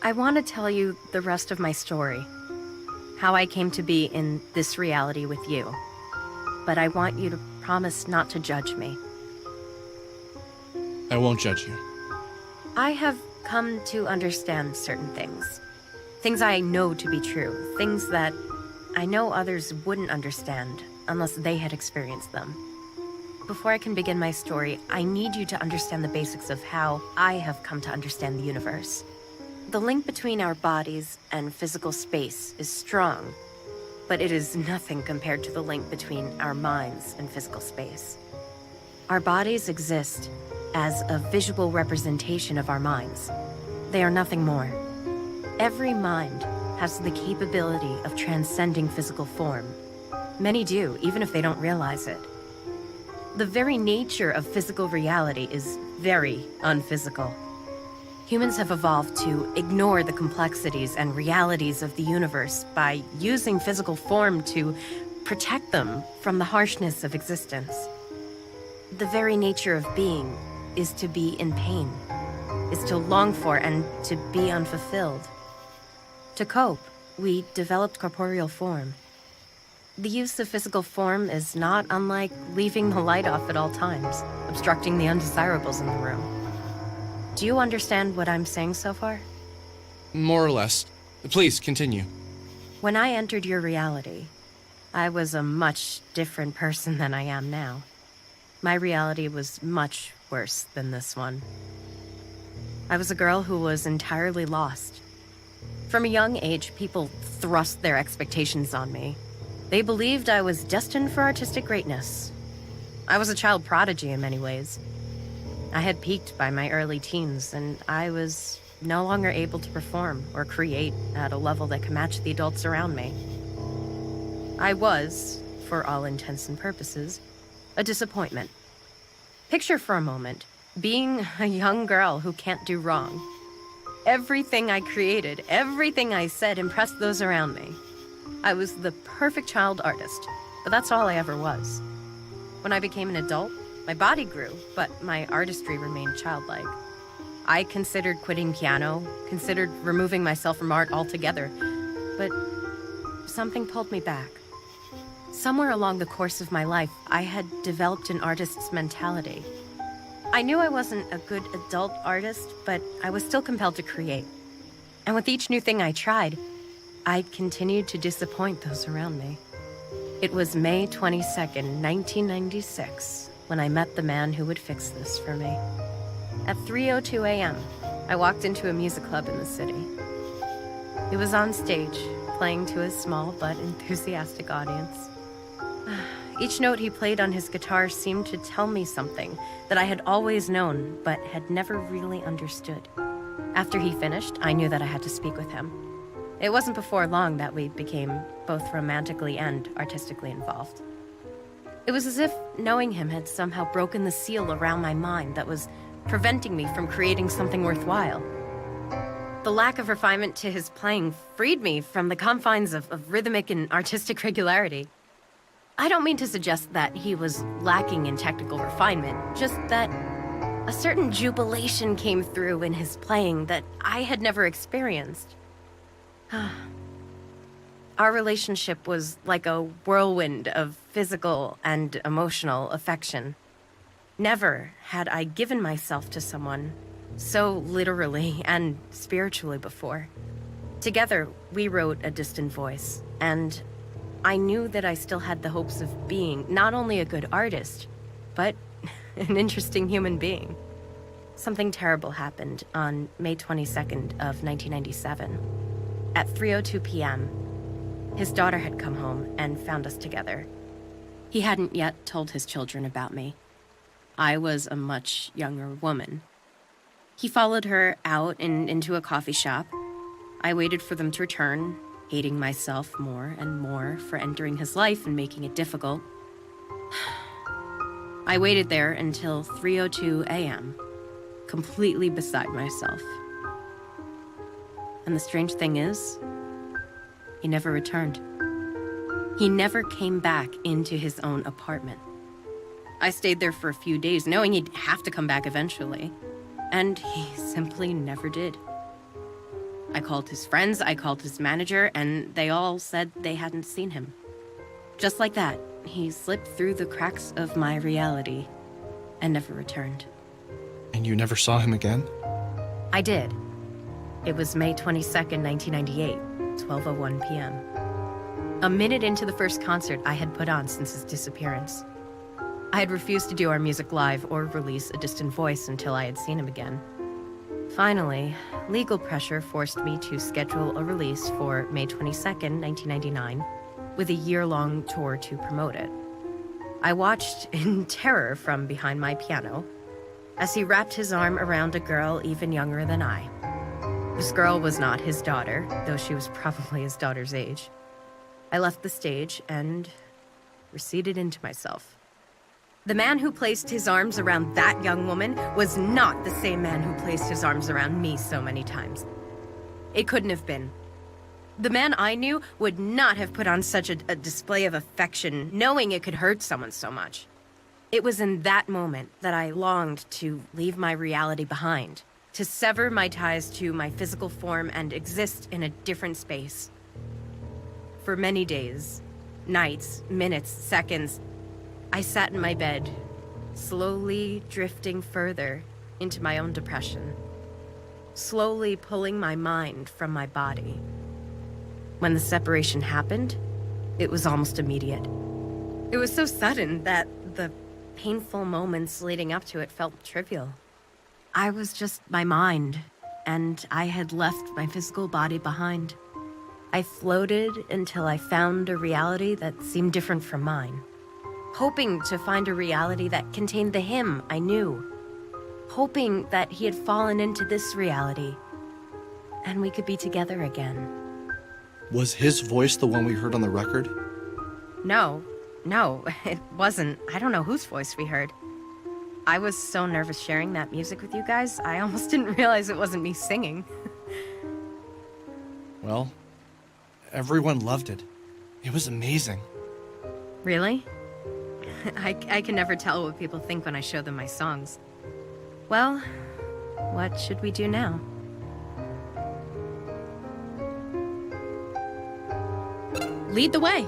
I want to tell you the rest of my story. How I came to be in this reality with you. But I want you to promise not to judge me. I won't judge you. I have come to understand certain things. Things I know to be true. Things that I know others wouldn't understand unless they had experienced them. Before I can begin my story, I need you to understand the basics of how I have come to understand the universe. The link between our bodies and physical space is strong, but it is nothing compared to the link between our minds and physical space. Our bodies exist as a visual representation of our minds. They are nothing more. Every mind has the capability of transcending physical form. Many do, even if they don't realize it. The very nature of physical reality is very unphysical. Humans have evolved to ignore the complexities and realities of the universe by using physical form to protect them from the harshness of existence. The very nature of being is to be in pain, is to long for and to be unfulfilled. To cope, we developed corporeal form. The use of physical form is not unlike leaving the light off at all times, obstructing the undesirables in the room. Do you understand what I'm saying so far? More or less. Please, continue. When I entered your reality, I was a much different person than I am now. My reality was much worse than this one. I was a girl who was entirely lost. From a young age, people thrust their expectations on me. They believed I was destined for artistic greatness. I was a child prodigy in many ways. I had peaked by my early teens, and I was no longer able to perform or create at a level that could match the adults around me. I was, for all intents and purposes, a disappointment. Picture for a moment being a young girl who can't do wrong. Everything I created, everything I said impressed those around me. I was the perfect child artist, but that's all I ever was. When I became an adult, my body grew, but my artistry remained childlike. I considered quitting piano, considered removing myself from art altogether, but something pulled me back. Somewhere along the course of my life, I had developed an artist's mentality. I knew I wasn't a good adult artist, but I was still compelled to create. And with each new thing I tried, I continued to disappoint those around me. It was May 22nd, 1996, when I met the man who would fix this for me. At 3:02 a.m., I walked into a music club in the city. He was on stage, playing to a small but enthusiastic audience. Each note he played on his guitar seemed to tell me something that I had always known but had never really understood. After he finished, I knew that I had to speak with him. It wasn't before long that we became both romantically and artistically involved. It was as if knowing him had somehow broken the seal around my mind that was preventing me from creating something worthwhile. The lack of refinement to his playing freed me from the confines of rhythmic and artistic regularity. I don't mean to suggest that he was lacking in technical refinement, just that a certain jubilation came through in his playing that I had never experienced. Our relationship was like a whirlwind of physical and emotional affection. Never had I given myself to someone so literally and spiritually before. Together, we wrote A Distant Voice, and I knew that I still had the hopes of being not only a good artist, but an interesting human being. Something terrible happened on May 22nd of 1997. At 3:02 p.m., his daughter had come home and found us together. He hadn't yet told his children about me. I was a much younger woman. He followed her out and into a coffee shop. I waited for them to return, hating myself more and more for entering his life and making it difficult. I waited there until 3:02 a.m., completely beside myself. And the strange thing is, he never returned. He never came back into his own apartment. I stayed there for a few days, knowing he'd have to come back eventually. And he simply never did. I called his friends, I called his manager, and they all said they hadn't seen him. Just like that, he slipped through the cracks of my reality and never returned. And you never saw him again? I did. It was May 22nd, 1998, 12:01 p.m. A minute into the first concert I had put on since his disappearance. I had refused to do our music live or release A Distant Voice until I had seen him again. Finally, legal pressure forced me to schedule a release for May 22nd, 1999, with a year-long tour to promote it. I watched in terror from behind my piano as he wrapped his arm around a girl even younger than I. This girl was not his daughter, though she was probably his daughter's age. I left the stage and receded into myself. The man who placed his arms around that young woman was not the same man who placed his arms around me so many times. It couldn't have been. The man I knew would not have put on such a display of affection, knowing it could hurt someone so much. It was in that moment that I longed to leave my reality behind, to sever my ties to my physical form and exist in a different space. For many days, nights, minutes, seconds, I sat in my bed, slowly drifting further into my own depression, slowly pulling my mind from my body. When the separation happened, it was almost immediate. It was so sudden that the painful moments leading up to it felt trivial. I was just my mind, and I had left my physical body behind. I floated until I found a reality that seemed different from mine, hoping to find a reality that contained the him I knew, hoping that he had fallen into this reality, and we could be together again. Was his voice the one we heard on the record? No, it wasn't. I don't know whose voice we heard. I was so nervous sharing that music with you guys, I almost didn't realize it wasn't me singing. Well, everyone loved it. It was amazing. Really? I can never tell what people think when I show them my songs. Well, what should we do now? Lead the way.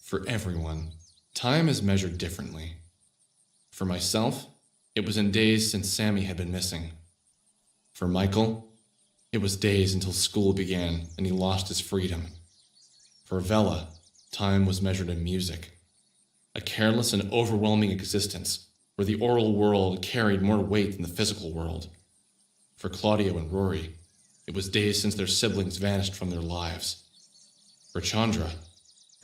For everyone, time is measured differently. For myself, it was in days since Sammy had been missing. For Michael, it was days until school began and he lost his freedom. For Vela, time was measured in music. A careless and overwhelming existence where the oral world carried more weight than the physical world. For Claudio and Rory, it was days since their siblings vanished from their lives. For Chandra,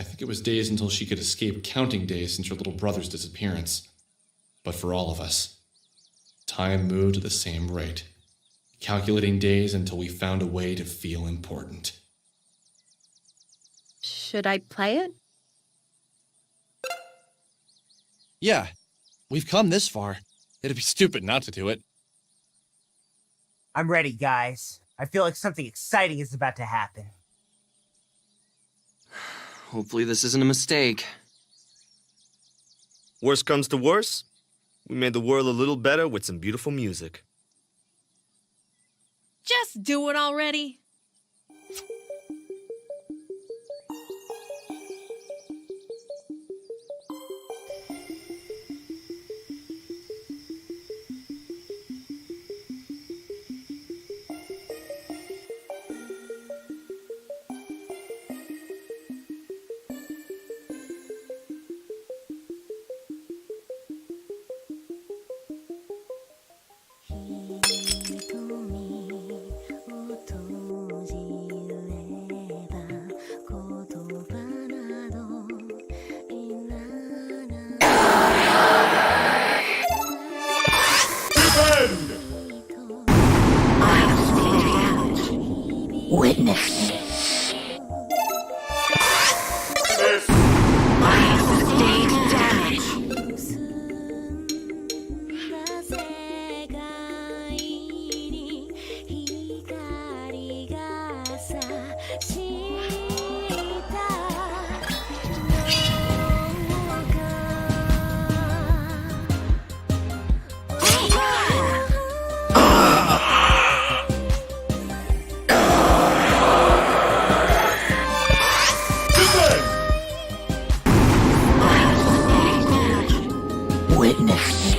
I think it was days until she could escape counting days since her little brother's disappearance. But for all of us, time moved at the same rate, calculating days until we found a way to feel important. Should I play it? Yeah, we've come this far. It'd be stupid not to do it. I'm ready, guys. I feel like something exciting is about to happen. Hopefully this isn't a mistake. Worst comes to worst, we made the world a little better with some beautiful music. Just do it already. Witness. Witness.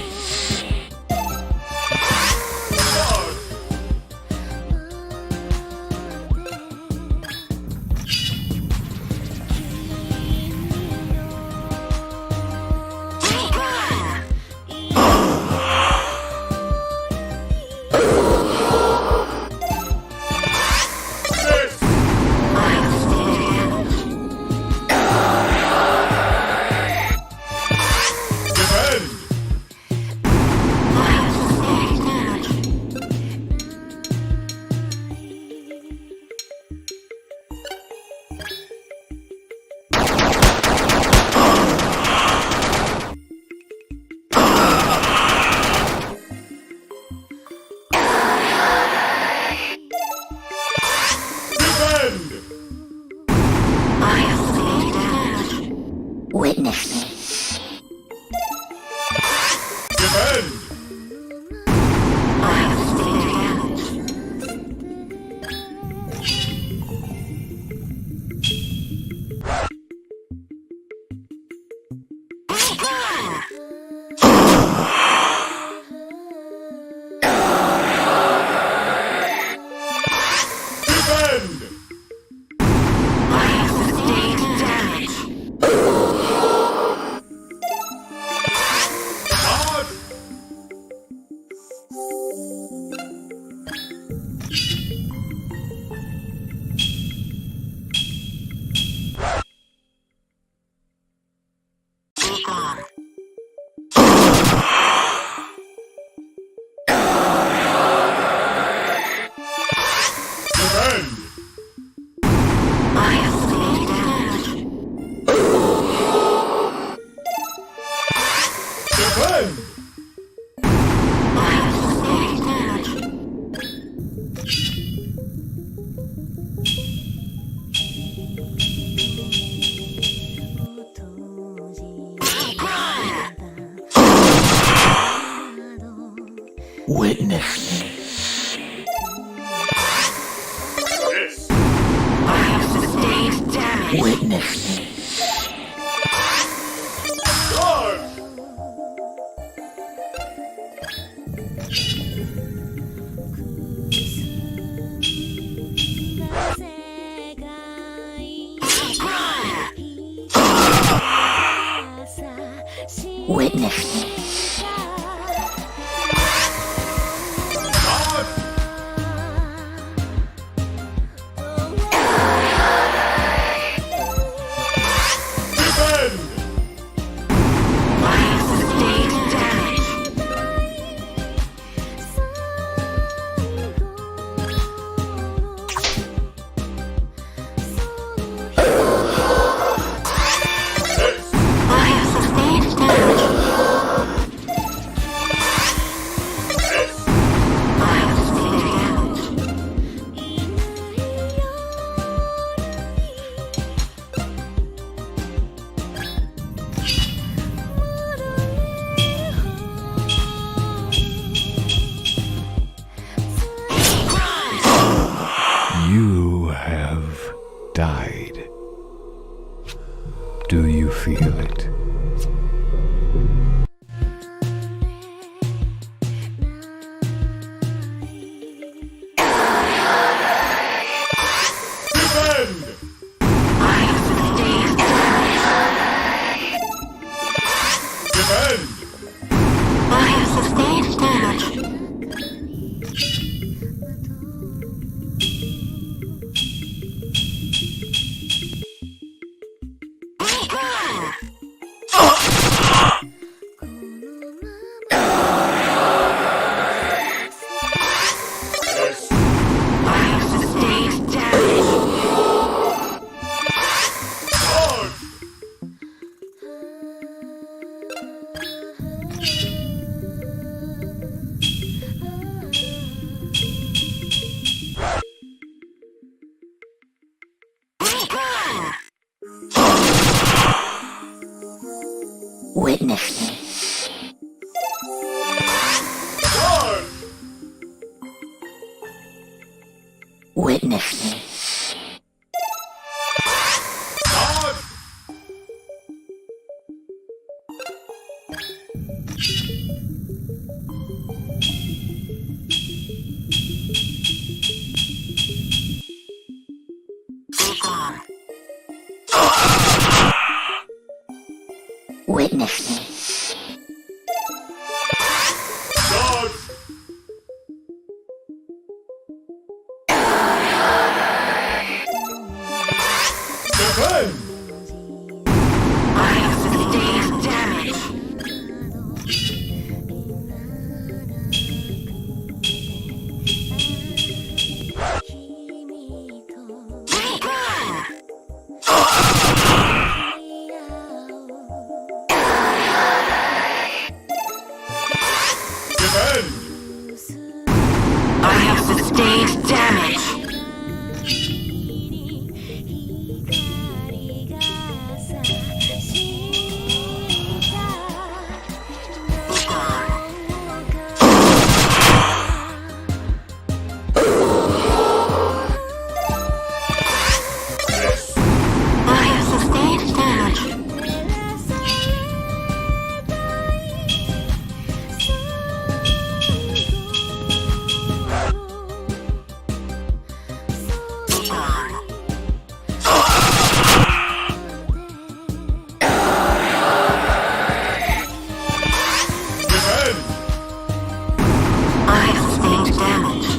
Witness. I have sustained damage. Witness. Witness. You have died. Do you feel it? Witness. Witness. Witness. I have sustained damage. I have sustained damage. I have sustained damage. I have sustained damage.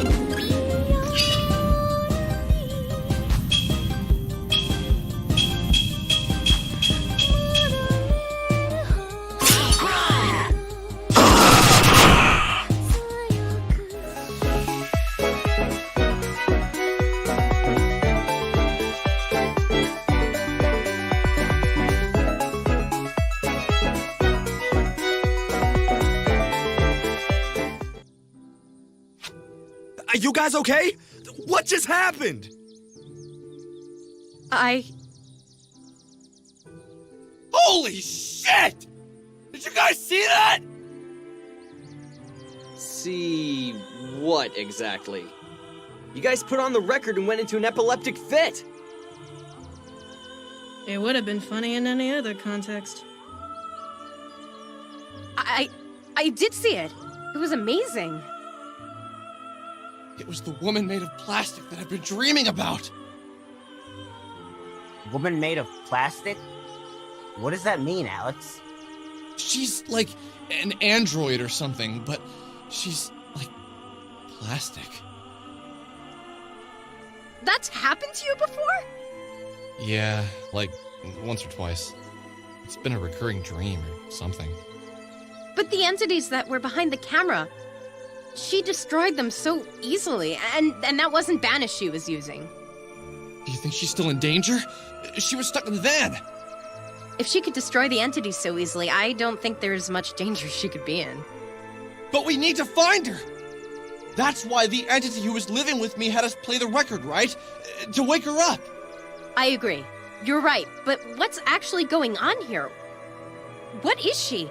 Are you guys okay? What just happened? Holy shit! Did you guys see that? See what exactly? You guys put on the record and went into an epileptic fit. It would have been funny in any other context. I did see it. It was amazing. It was the woman made of plastic that I've been dreaming about. Woman made of plastic? What does that mean, Alex? She's like an android or something, but she's like plastic. That's happened to you before? Yeah, like once or twice. It's been a recurring dream or something. But the entities that were behind the camera, she destroyed them so easily, and that wasn't Banish she was using. Do you think she's still in danger? She was stuck in the van. If she could destroy the entities so easily, I don't think there's much danger she could be in. But we need to find her! That's why the entity who was living with me had us play the record, right? To wake her up! I agree. You're right, but what's actually going on here? What is she?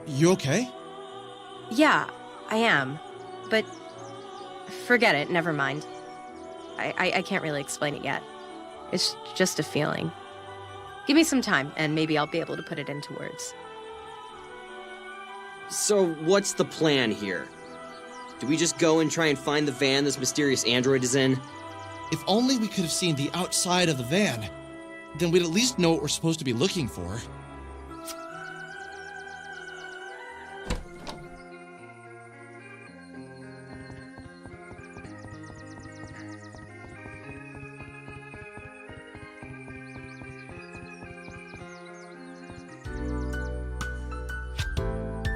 You okay? Yeah, I am. But forget it, never mind. I can't really explain it yet. It's just a feeling. Give me some time, and maybe I'll be able to put it into words. So, what's the plan here? Do we just go and try and find the van this mysterious android is in? If only we could have seen the outside of the van, then we'd at least know what we're supposed to be looking for.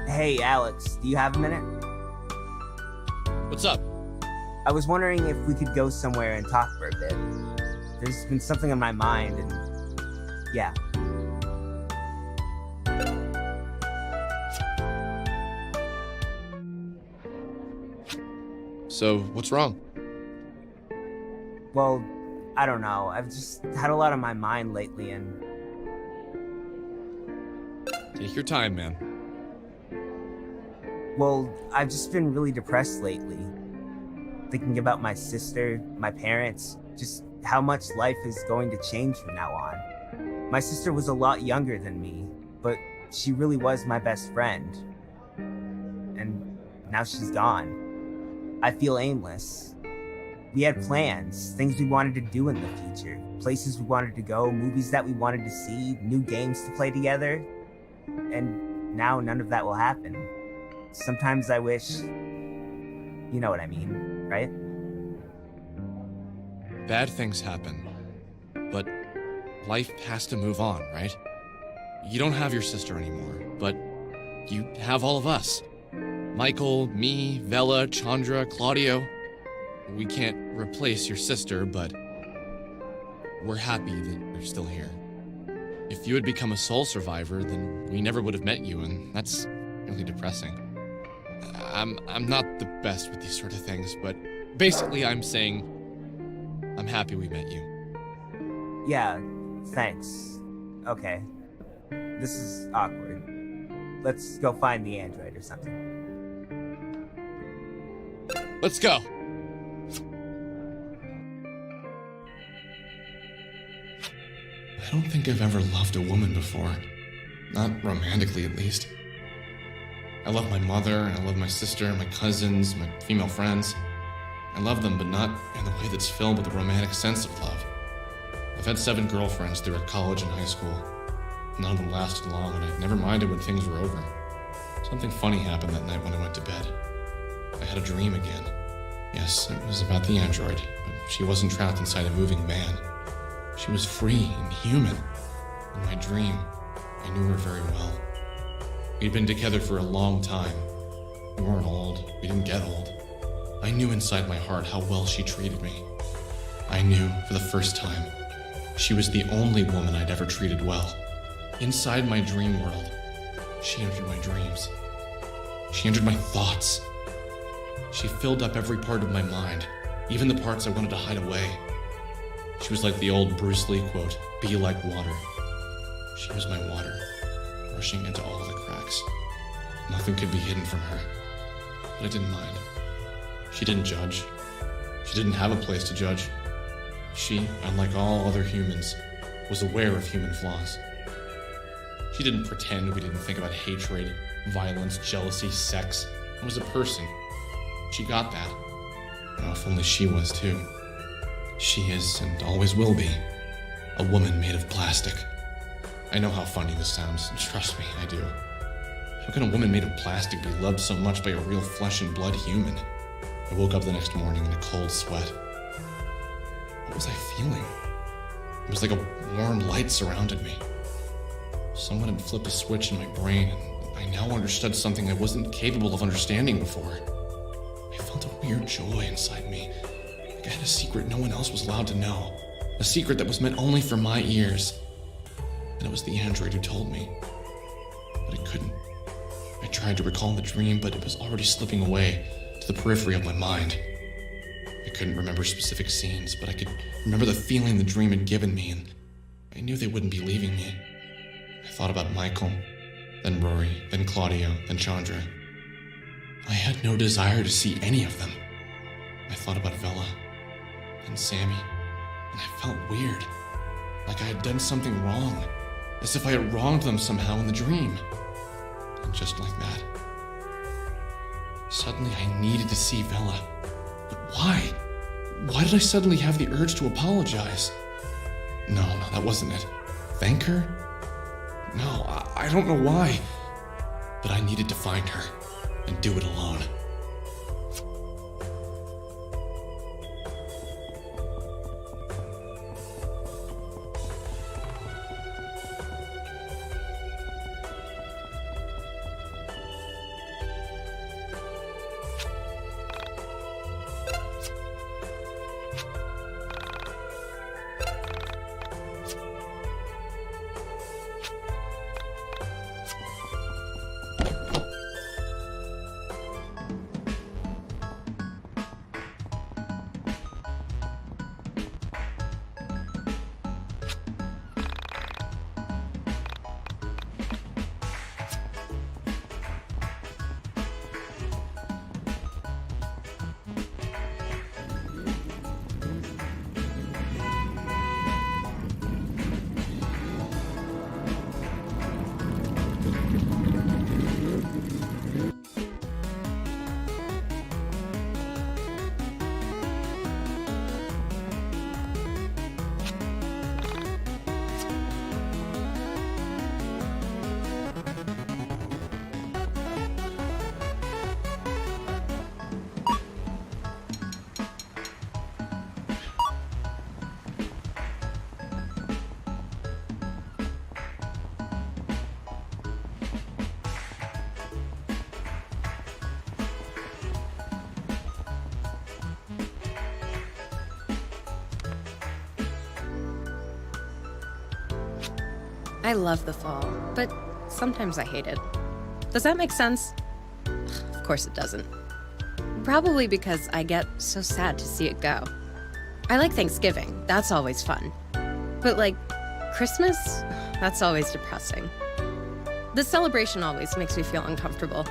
Hey, Alex, do you have a minute? What's up? I was wondering if we could go somewhere and talk for a bit. There's been something on my mind, and yeah. So, what's wrong? Well, I don't know. I've just had a lot on my mind lately, and Take your time, man. well, I've just been really depressed lately. Thinking about my sister, my parents, just how much life is going to change from now on. My sister was a lot younger than me, but she really was my best friend. And now she's gone. I feel aimless. We had plans, things we wanted to do in the future, places we wanted to go, movies that we wanted to see, new games to play together. And now none of that will happen. Sometimes I wish... You know what I mean, right? Bad things happen, but life has to move on, right? You don't have your sister anymore, but you have all of us. Michael, me, Vela, Chandra, Claudio. We can't replace your sister, but we're happy that you're still here. If you had become a soul survivor, then we never would have met you, and that's really depressing. I'm not the best with these sort of things, but basically I'm saying I'm happy we met you. Yeah, thanks. Okay. This is awkward. Let's go find the android or something. Let's go! I don't think I've ever loved a woman before. Not romantically, at least. I love my mother, and I love my sister, my cousins, my female friends. I love them, but not in the way that's filled with a romantic sense of love. I've had 7 girlfriends throughout college and high school. None of them lasted long, and I never minded when things were over. Something funny happened that night when I went to bed. I had a dream again. Yes, it was about the android, but she wasn't trapped inside a moving van. She was free and human. In my dream, I knew her very well. We'd been together for a long time. We weren't old. We didn't get old. I knew inside my heart how well she treated me. I knew, for the first time, she was the only woman I'd ever treated well. Inside my dream world, she entered my dreams. She entered my thoughts. She filled up every part of my mind, even the parts I wanted to hide away. She was like the old Bruce Lee quote, "Be like water." She was my water, rushing into all the cracks. Nothing could be hidden from her, but I didn't mind. She didn't judge. She didn't have a place to judge. She, unlike all other humans, was aware of human flaws. She didn't pretend we didn't think about hatred, violence, jealousy, sex. I was a person. She got that. Oh, if only she was too. She is, and always will be, a woman made of plastic. I know how funny this sounds. Trust me, I do. How can a woman made of plastic be loved so much by a real flesh and blood human? I woke up the next morning in a cold sweat. What was I feeling? It was like a warm light surrounded me. Someone had flipped a switch in my brain, and I now understood something I wasn't capable of understanding before. I felt a weird joy inside me. Like I had a secret no one else was allowed to know. A secret that was meant only for my ears. And it was the android who told me. But I couldn't. I tried to recall the dream, but it was already slipping away to the periphery of my mind. I couldn't remember specific scenes, but I could remember the feeling the dream had given me, and I knew they wouldn't be leaving me. I thought about Michael, then Rory, then Claudio, then Chandra. I had no desire to see any of them. I thought about Vela, then Sammy, and I felt weird, like I had done something wrong, as if I had wronged them somehow in the dream. And just like that, suddenly I needed to see Vela. But why? Why did I suddenly have the urge to apologize? No, that wasn't it. Thank her? No, I don't know why. But I needed to find her and do it alone. I love the fall, but sometimes I hate it. Does that make sense? Of course it doesn't. Probably because I get so sad to see it go. I like Thanksgiving, that's always fun. But like, Christmas? That's always depressing. The celebration always makes me feel uncomfortable.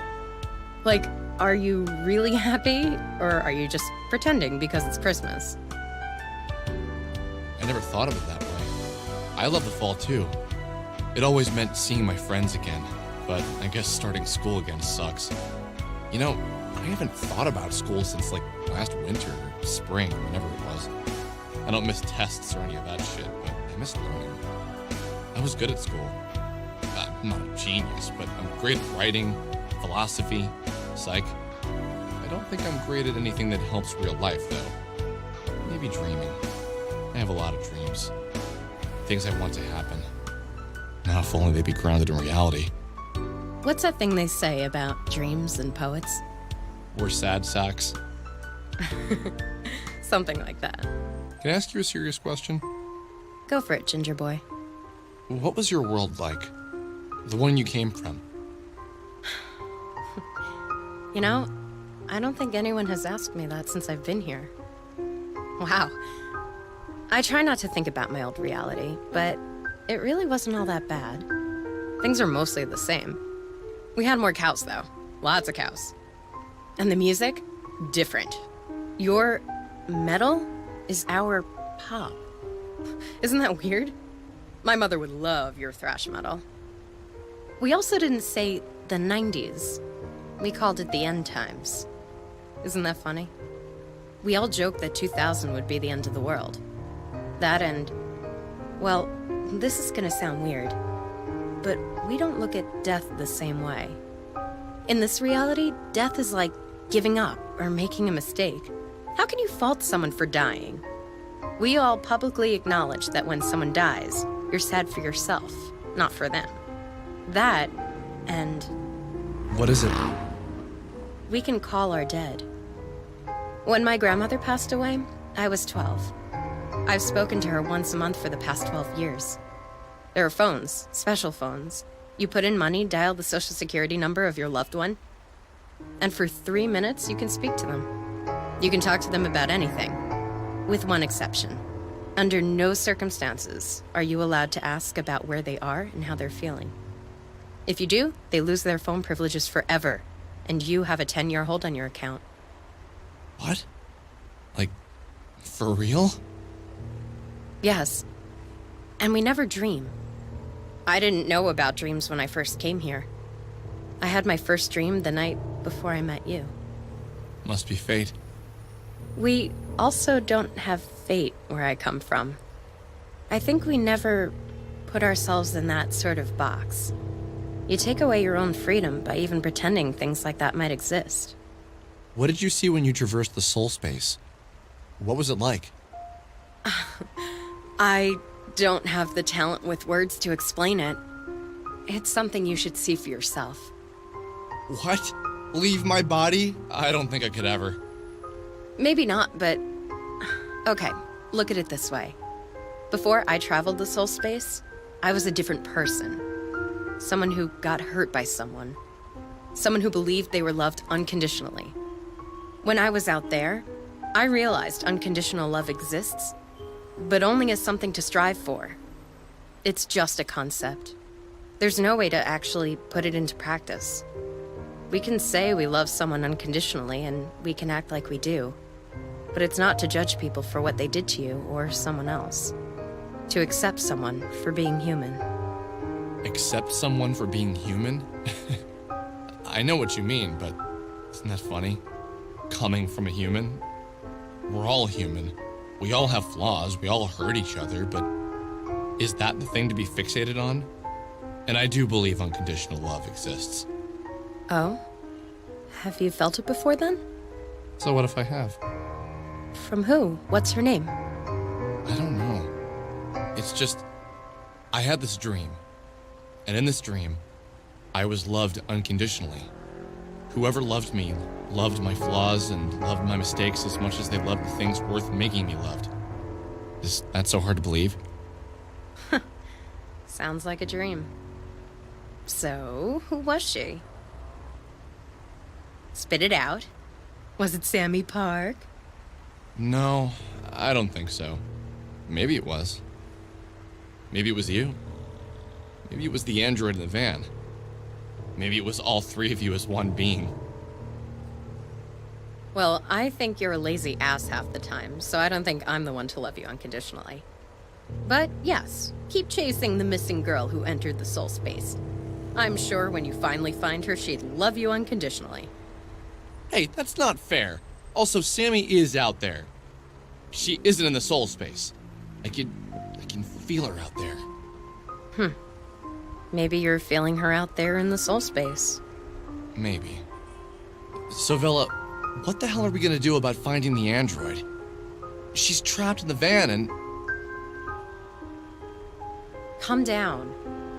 Like, are you really happy, or are you just pretending because it's Christmas? I never thought of it that way. I love the fall too. It always meant seeing my friends again, but I guess starting school again sucks. You know, I haven't thought about school since like last winter or spring, whenever it was. I don't miss tests or any of that shit, but I miss learning. I was good at school. I'm not a genius, but I'm great at writing, philosophy, psych. I don't think I'm great at anything that helps real life, though. Maybe dreaming. I have a lot of dreams. Things I want to happen. Now, if only they'd be grounded in reality. What's that thing they say about dreams and poets? We're sad sacks. Something like that. Can I ask you a serious question? Go for it, Ginger Boy. What was your world like? The one you came from? You know, I don't think anyone has asked me that since I've been here. Wow. I try not to think about my old reality, but it really wasn't all that bad. Things are mostly the same. We had more cows, though. Lots of cows. And the music? Different. Your metal is our pop. Isn't that weird? My mother would love your thrash metal. We also didn't say the 90s. We called it the end times. Isn't that funny? We all joked that 2000 would be the end of the world. That and, well, this is gonna sound weird, but we don't look at death the same way. In this reality, death is like giving up or making a mistake. How can you fault someone for dying? We all publicly acknowledge that when someone dies, you're sad for yourself, not for them. That, and What is it? we can call our dead. When my grandmother passed away, I was 12. I've spoken to her once a month for the past 12 years. There are phones, special phones. You put in money, dial the social security number of your loved one, and for 3 minutes, you can speak to them. You can talk to them about anything, with one exception. Under no circumstances are you allowed to ask about where they are and how they're feeling. If you do, they lose their phone privileges forever, and you have a 10-year hold on your account. What? Like, for real? Yes. And we never dream. I didn't know about dreams when I first came here. I had my first dream the night before I met you. Must be fate. We also don't have fate where I come from. I think we never put ourselves in that sort of box. You take away your own freedom by even pretending things like that might exist. What did you see when you traversed the soul space? What was it like? I don't have the talent with words to explain it. It's something you should see for yourself. What? Leave my body? I don't think I could ever. Maybe not, but... Okay, look at it this way. Before I traveled the soul space, I was a different person. Someone who got hurt by someone. Someone who believed they were loved unconditionally. When I was out there, I realized unconditional love exists, but only as something to strive for. It's just a concept. There's no way to actually put it into practice. We can say we love someone unconditionally, and we can act like we do. But it's not to judge people for what they did to you or someone else. To accept someone for being human. Accept someone for being human? I know what you mean, but isn't that funny? Coming from a human? We're all human. We all have flaws, we all hurt each other, but is that the thing to be fixated on? And I do believe unconditional love exists. Oh? Have you felt it before then? So what if I have? From who? What's her name? I don't know. It's just, I had this dream. And in this dream, I was loved unconditionally. Whoever loved me loved my flaws and loved my mistakes as much as they loved the things worth making me loved. Is that so hard to believe? Sounds like a dream. So, who was she? Spit it out. Was it Sammy Park? No, I don't think so. Maybe it was. Maybe it was you. Maybe it was the android in the van. Maybe it was all three of you as one being. Well, I think you're a lazy ass half the time, so I don't think I'm the one to love you unconditionally. But yes, keep chasing the missing girl who entered the soul space. I'm sure when you finally find her, she'd love you unconditionally. Hey, that's not fair. Also, Sammy is out there. She isn't in the soul space. I can feel her out there. Maybe you're feeling her out there in the soul space. Maybe. So, Villa, what the hell are we gonna do about finding the android? She's trapped in the van and... Calm down.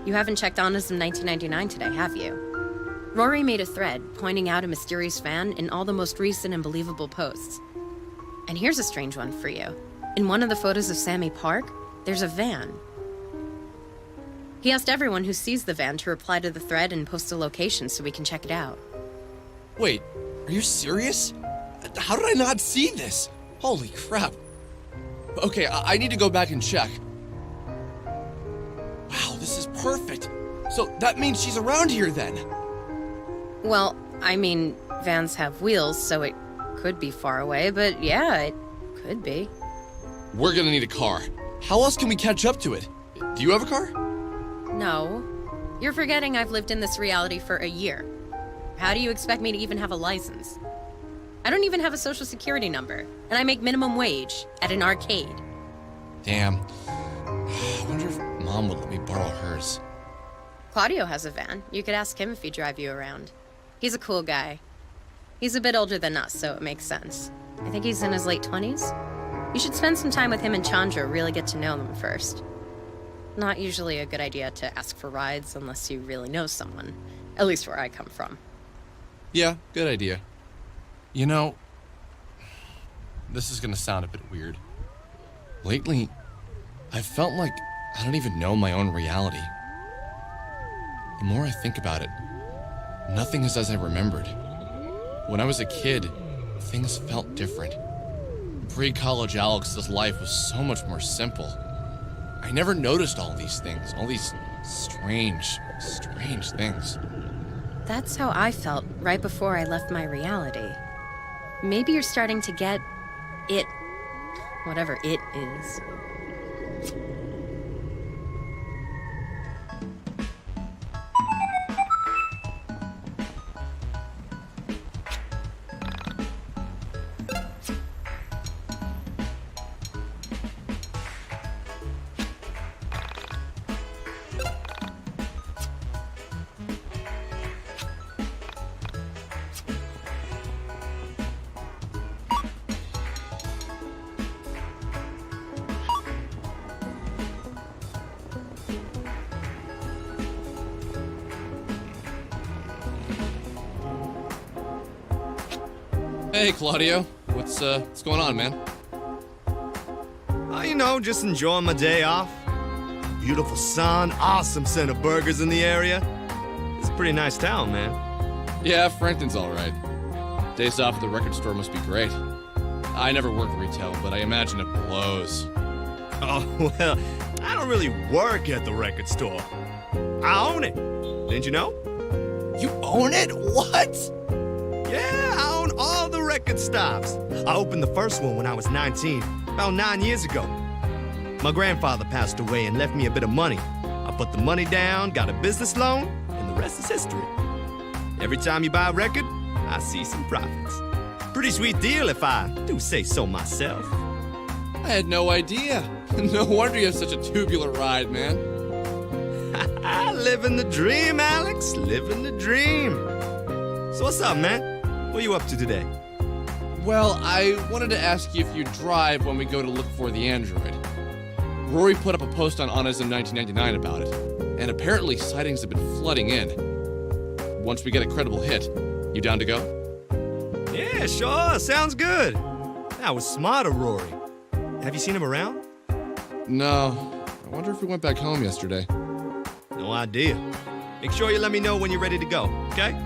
You haven't checked Honest in 1999 today, have you? Rory made a thread pointing out a mysterious van in all the most recent and believable posts. And here's a strange one for you. In one of the photos of Sammy Park, there's a van. He asked everyone who sees the van to reply to the thread and post a location so we can check it out. Wait, are you serious? How did I not see this? Holy crap. Okay, I need to go back and check. Wow, this is perfect. So that means she's around here then. Well, I mean, vans have wheels, so it could be far away, but yeah, it could be. We're gonna need a car. How else can we catch up to it? Do you have a car? No. You're forgetting I've lived in this reality for a year. How do you expect me to even have a license? I don't even have a social security number, and I make minimum wage at an arcade. Damn. I wonder if Mom would let me borrow hers. Claudio has a van. You could ask him if he'd drive you around. He's a cool guy. He's a bit older than us, so it makes sense. I think he's in his late 20s. You should spend some time with him and Chandra, really get to know them first. Not usually a good idea to ask for rides unless you really know someone. At least where I come from. Yeah, good idea. You know, this is gonna sound a bit weird. Lately, I've felt like I don't even know my own reality. The more I think about it, nothing is as I remembered. When I was a kid, things felt different. Pre-college Alex's life was so much more simple. I never noticed all these things, all these strange things. That's how I felt right before I left my reality. Maybe you're starting to get it, whatever it is. Hey, Claudio. What's going on, man? You know, just enjoying my day off. Beautiful sun, awesome scent of burgers in the area. It's a pretty nice town, man. Yeah, Franklin's all right. Days off at the record store must be great. I never worked retail, but I imagine it blows. Oh, well, I don't really work at the record store. I own it. Didn't you know? You own it? What? Yeah, I own all the record stops. I opened the first one when I was 19, about 9 years ago. My grandfather passed away and left me a bit of money. I put the money down, got a business loan, and the rest is history. Every time you buy a record, I see some profits. Pretty sweet deal if I do say so myself. I had no idea. No wonder you have such a tubular ride, man. Living the dream, Alex. Living the dream. So what's up, man? What are you up to today? Well, I wanted to ask you if you drive when we go to look for the android. Rory put up a post on Honest in 1999 about it, and apparently sightings have been flooding in. Once we get a credible hit, you down to go? Yeah, sure. Sounds good. That was smart of Rory. Have you seen him around? No. I wonder if he went back home yesterday. No idea. Make sure you let me know when you're ready to go, okay?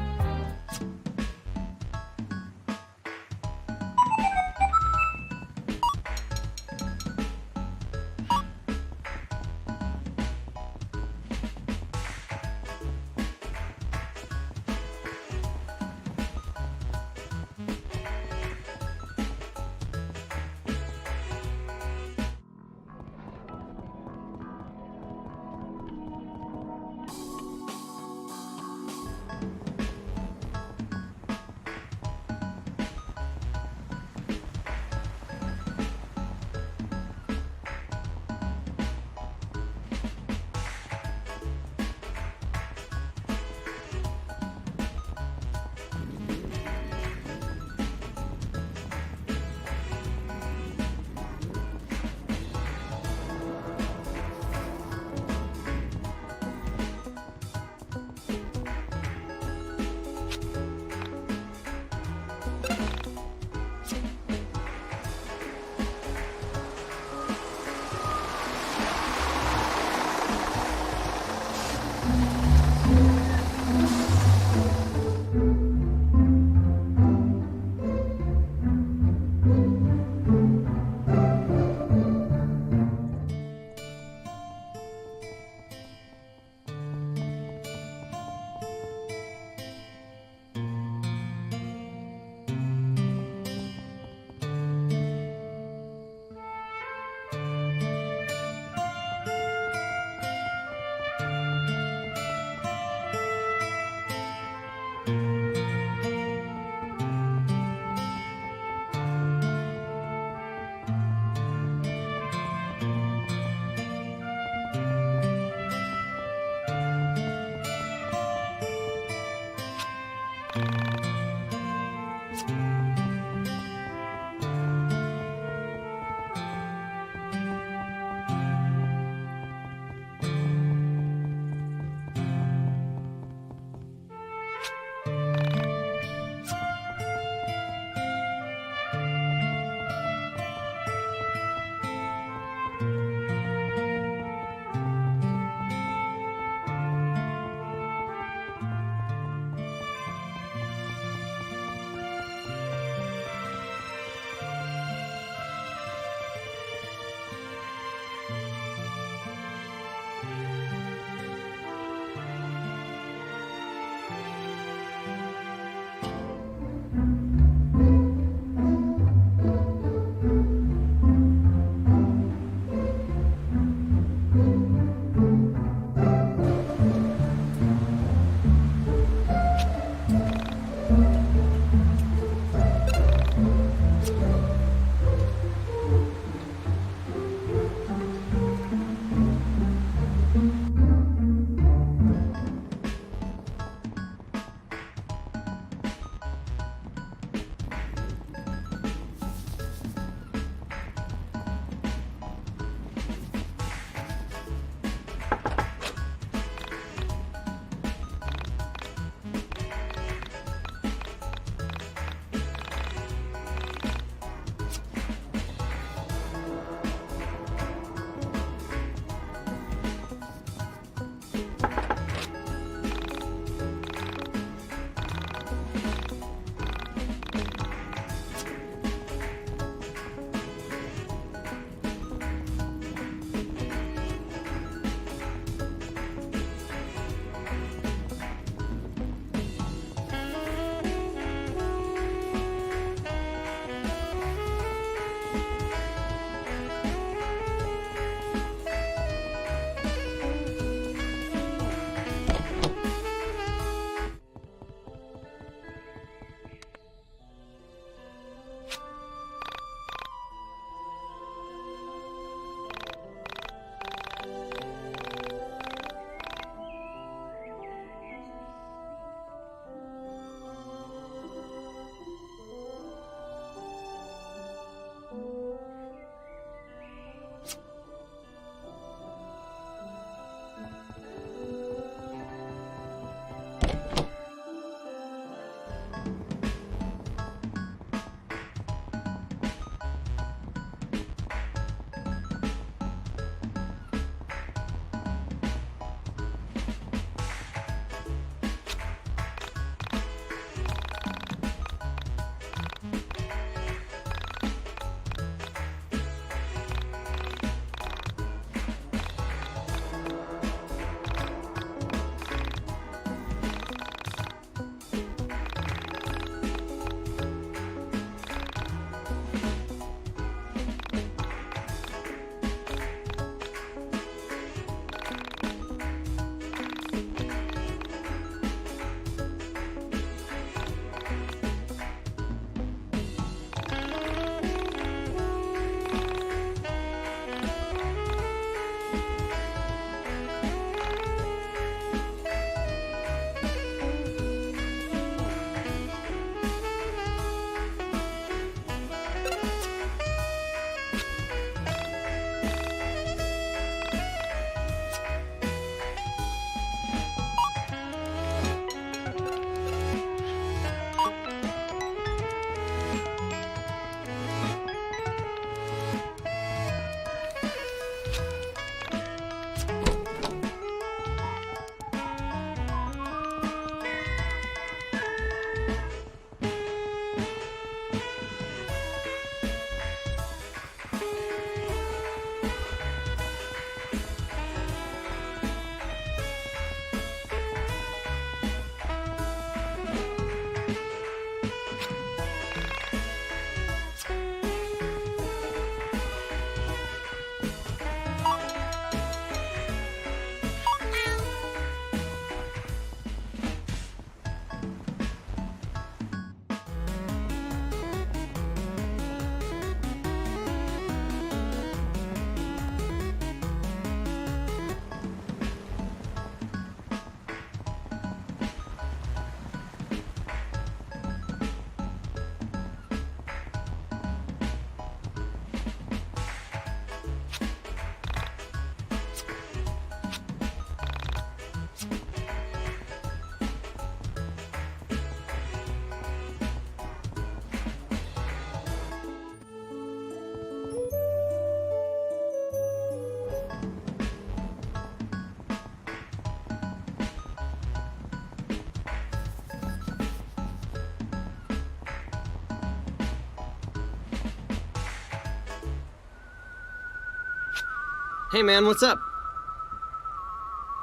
Hey man, what's up?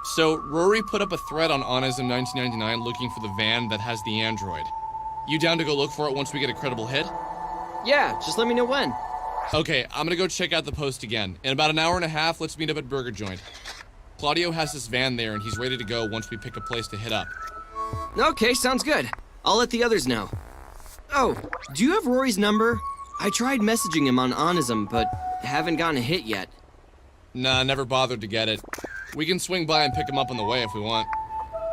So, Rory put up a thread on Honest in 1999 looking for the van that has the android. You down to go look for it once we get a credible hit? Yeah, just let me know when. Okay, I'm gonna go check out the post again. In about an hour and a half, let's meet up at Burger Joint. Claudio has this van there and he's ready to go once we pick a place to hit up. Okay, sounds good. I'll let the others know. Oh, do you have Rory's number? I tried messaging him on Onism, but haven't gotten a hit yet. Nah, never bothered to get it. We can swing by and pick him up on the way if we want.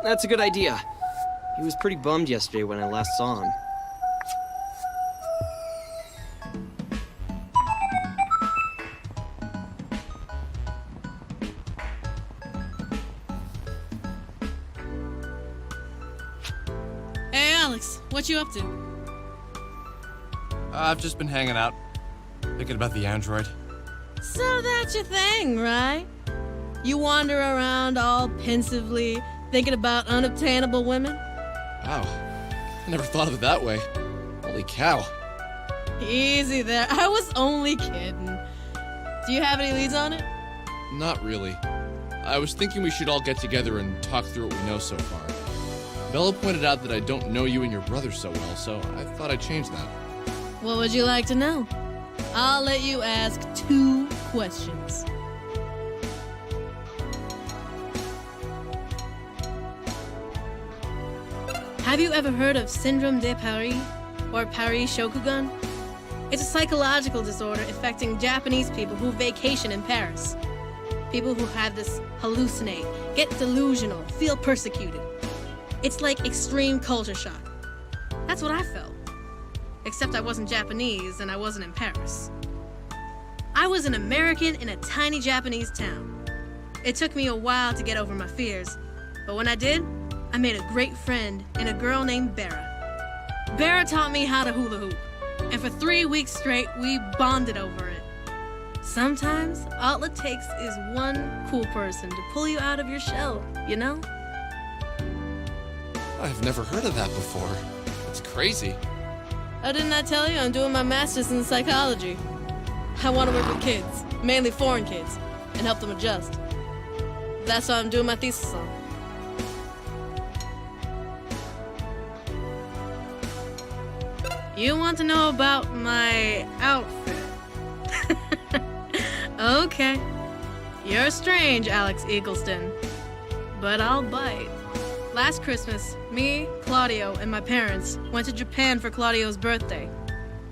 That's a good idea. He was pretty bummed yesterday when I last saw him. Hey, Alex, what you up to? I've just been hanging out, thinking about the android. So that's your thing, right? You wander around all pensively, thinking about unobtainable women? Wow, I never thought of it that way. Holy cow. Easy there, I was only kidding. Do you have any leads on it? Not really. I was thinking we should all get together and talk through what we know so far. Bella pointed out that I don't know you and your brother so well, so I thought I'd change that. What would you like to know? I'll let you ask 2 questions. Have you ever heard of Syndrome de Paris, or Paris Shokugan? It's a psychological disorder affecting Japanese people who vacation in Paris. People who have this hallucinate, get delusional, feel persecuted. It's like extreme culture shock. That's what I felt. Except I wasn't Japanese and I wasn't in Paris. I was an American in a tiny Japanese town. It took me a while to get over my fears, but when I did, I made a great friend in a girl named Bera. Bera taught me how to hula hoop, and for 3 weeks straight, we bonded over it. Sometimes, all it takes is one cool person to pull you out of your shell, you know? I've never heard of that before. It's crazy. Oh, didn't I tell you I'm doing my master's in psychology? I want to work with kids, mainly foreign kids, and help them adjust. That's what I'm doing my thesis on. You want to know about my outfit? Okay. You're strange, Alex Eagleston. But I'll bite. Last Christmas, me, Claudio, and my parents went to Japan for Claudio's birthday.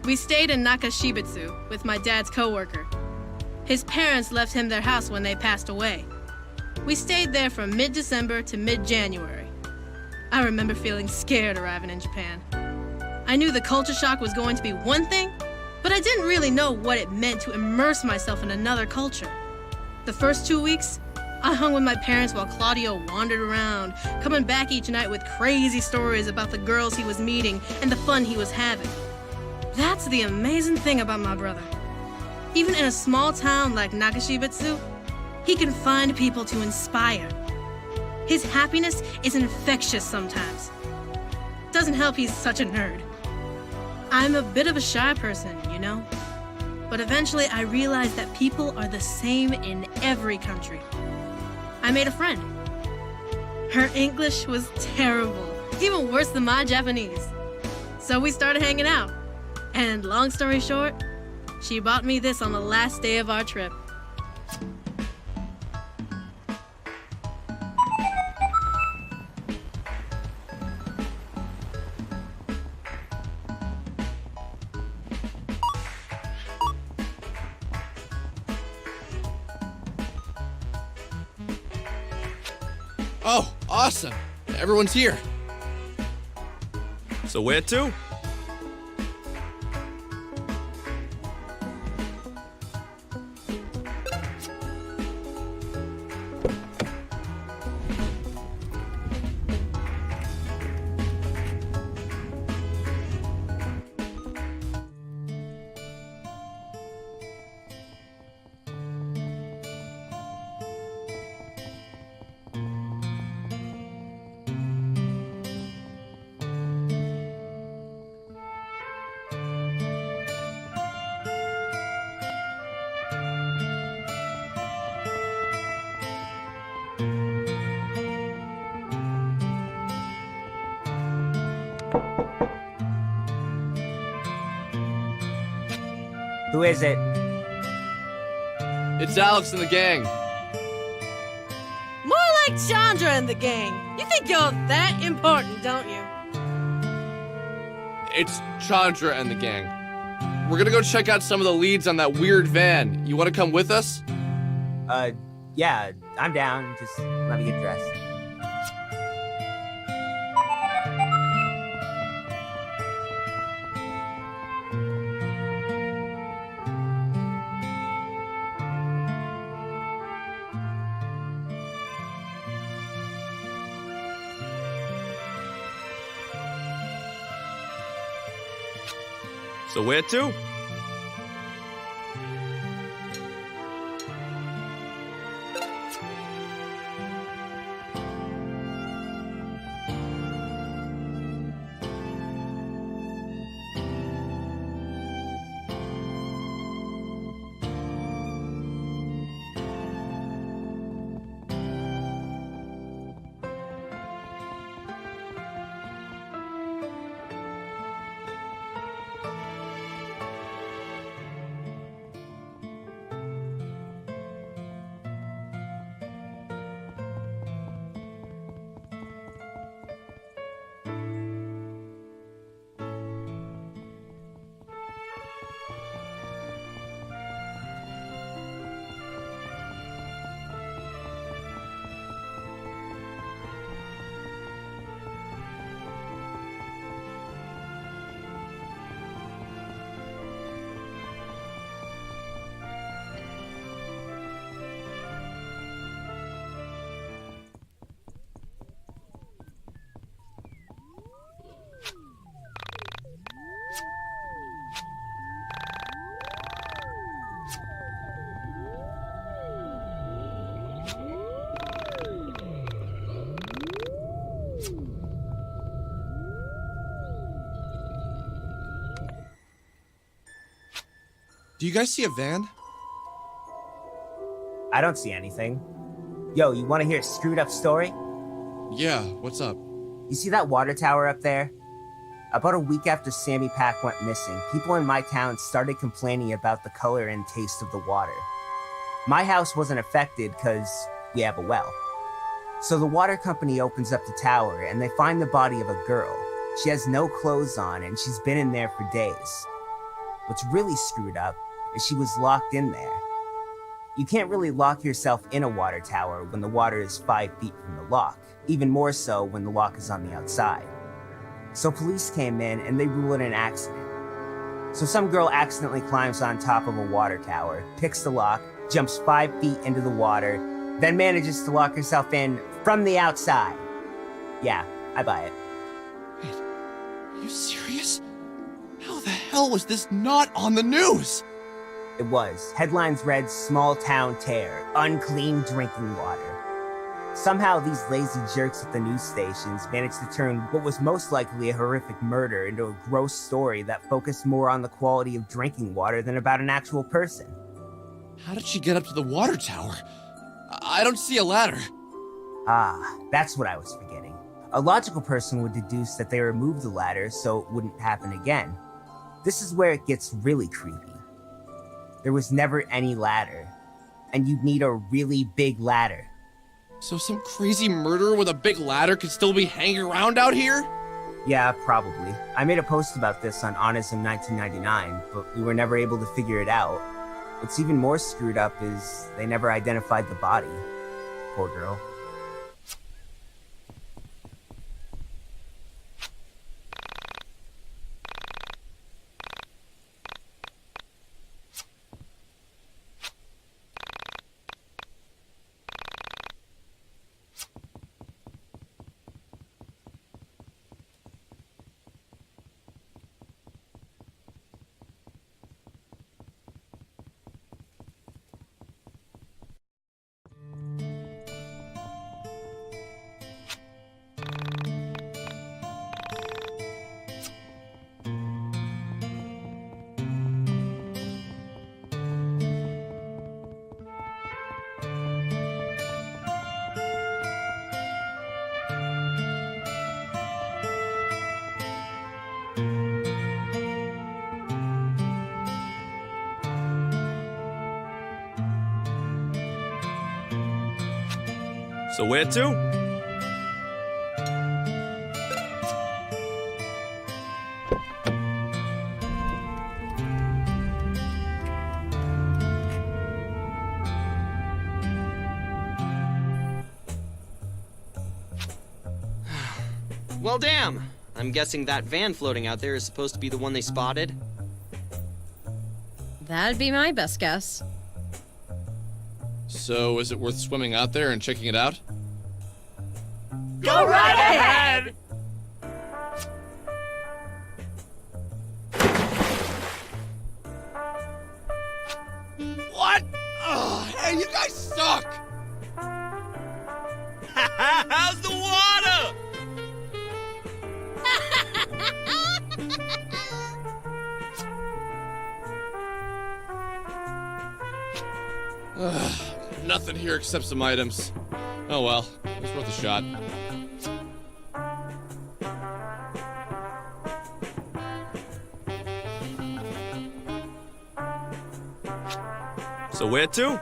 We stayed in Nakashibetsu with my dad's coworker. His parents left him their house when they passed away. We stayed there from mid-December to mid-January. I remember feeling scared arriving in Japan. I knew the culture shock was going to be one thing, but I didn't really know what it meant to immerse myself in another culture. The first 2 weeks, I hung with my parents while Claudio wandered around, coming back each night with crazy stories about the girls he was meeting and the fun he was having. That's the amazing thing about my brother. Even in a small town like Nakashibetsu, he can find people to inspire. His happiness is infectious sometimes. Doesn't help he's such a nerd. I'm a bit of a shy person, you know? But eventually I realized that people are the same in every country. I made a friend. Her English was terrible, even worse than my Japanese. So we started hanging out. And long story short, she bought me this on the last day of our trip. Oh, awesome. Everyone's here. So where to? Who is it? It's Alex and the gang. More like Chandra and the gang. You think you're that important, don't you? It's Chandra and the gang. We're gonna go check out some of the leads on that weird van. You wanna come with us? Yeah, I'm down. Just let me get dressed. So where to? Do you guys see a van? I don't see anything. Yo, you want to hear a screwed up story? Yeah, what's up? You see that water tower up there? About a week after Sammy Pack went missing, people in my town started complaining about the color and taste of the water. My house wasn't affected because we have a well. So the water company opens up the tower and they find the body of a girl. She has no clothes on and she's been in there for days. What's really screwed up is she was locked in there. You can't really lock yourself in a water tower when the water is 5 feet from the lock, even more so when the lock is on the outside. So police came in and they ruled it an accident. So some girl accidentally climbs on top of a water tower, picks the lock, jumps 5 feet into the water, then manages to lock herself in from the outside. Yeah, I buy it. Wait, are you serious? How the hell was this not on the news? It was. Headlines read, "Small Town Tear, Unclean Drinking Water." Somehow these lazy jerks at the news stations managed to turn what was most likely a horrific murder into a gross story that focused more on the quality of drinking water than about an actual person. How did she get up to the water tower? I don't see a ladder. Ah, that's what I was forgetting. A logical person would deduce that they removed the ladder so it wouldn't happen again. This is where it gets really creepy. There was never any ladder, and you'd need a really big ladder. So some crazy murderer with a big ladder could still be hanging around out here? Yeah, probably. I made a post about this on Honest in 1999, but we were never able to figure it out. What's even more screwed up is they never identified the body. Poor girl. So where to? Well, damn. I'm guessing that van floating out there is supposed to be the one they spotted. That'd be my best guess. So, is it worth swimming out there and checking it out? Go right ahead! What? Oh, hey, you guys suck! How's the water? Nothing here except some items. Oh well, it's worth a shot. So where to?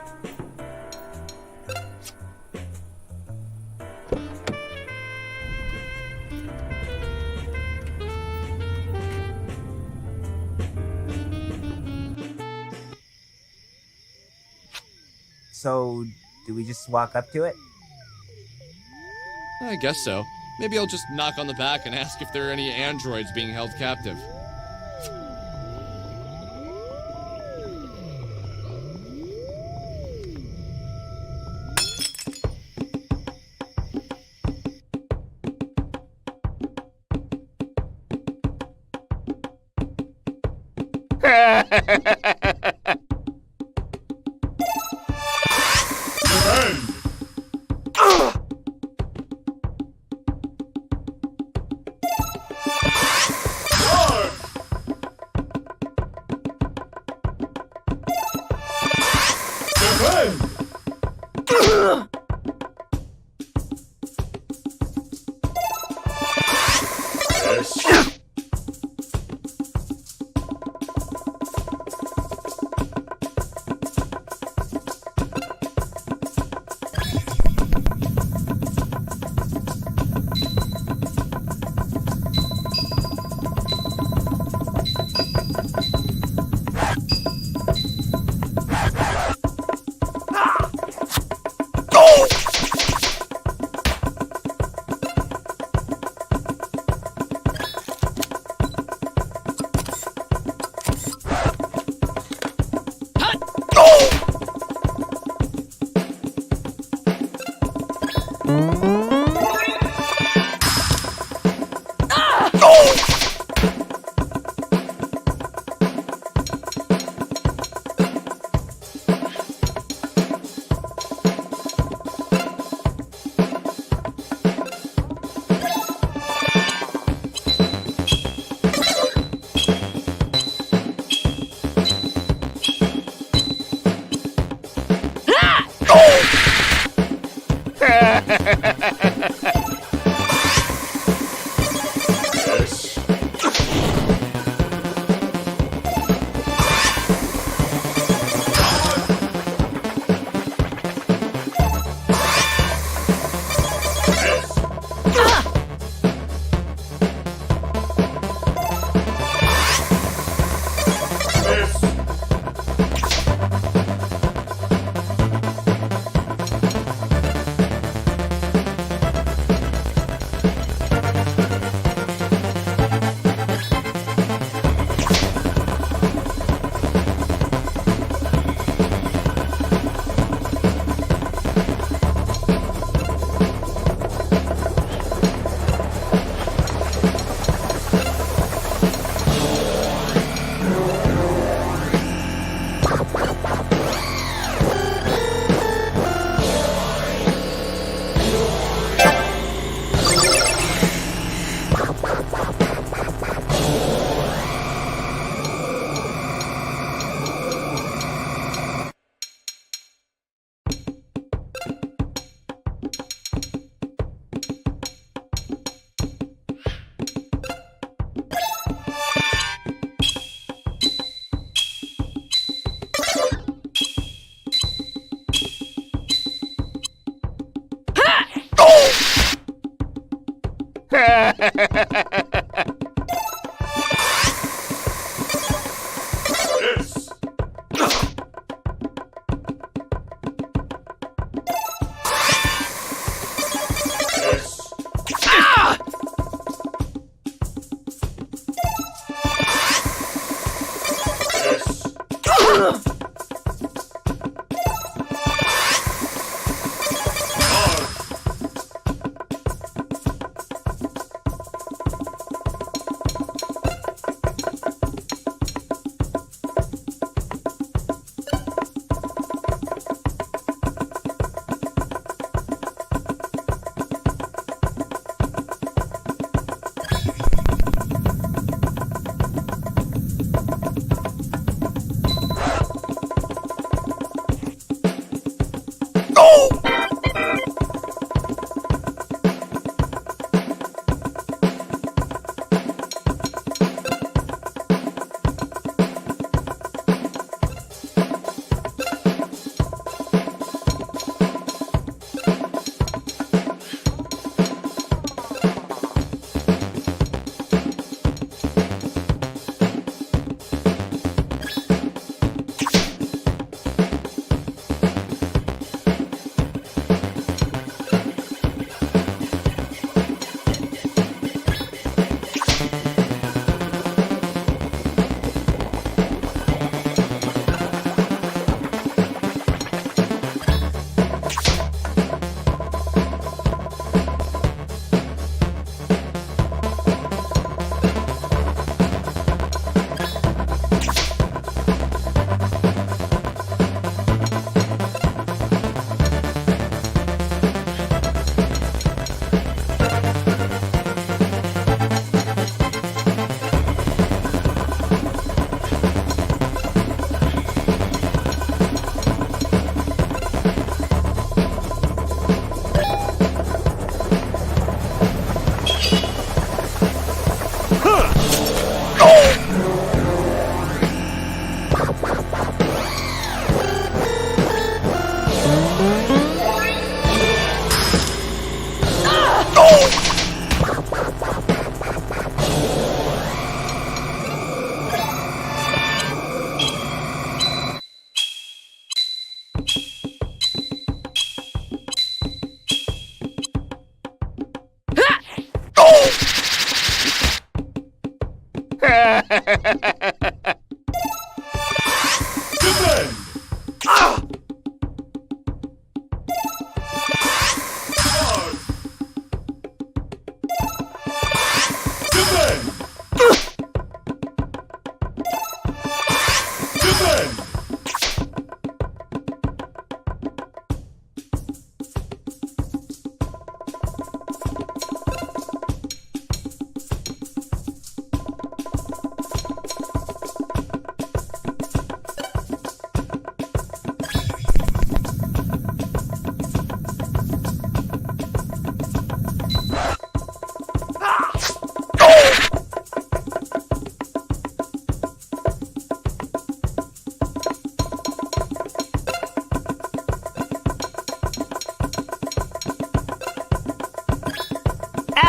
So, do we just walk up to it? I guess so. Maybe I'll just knock on the back and ask if there are any androids being held captive.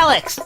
Alex!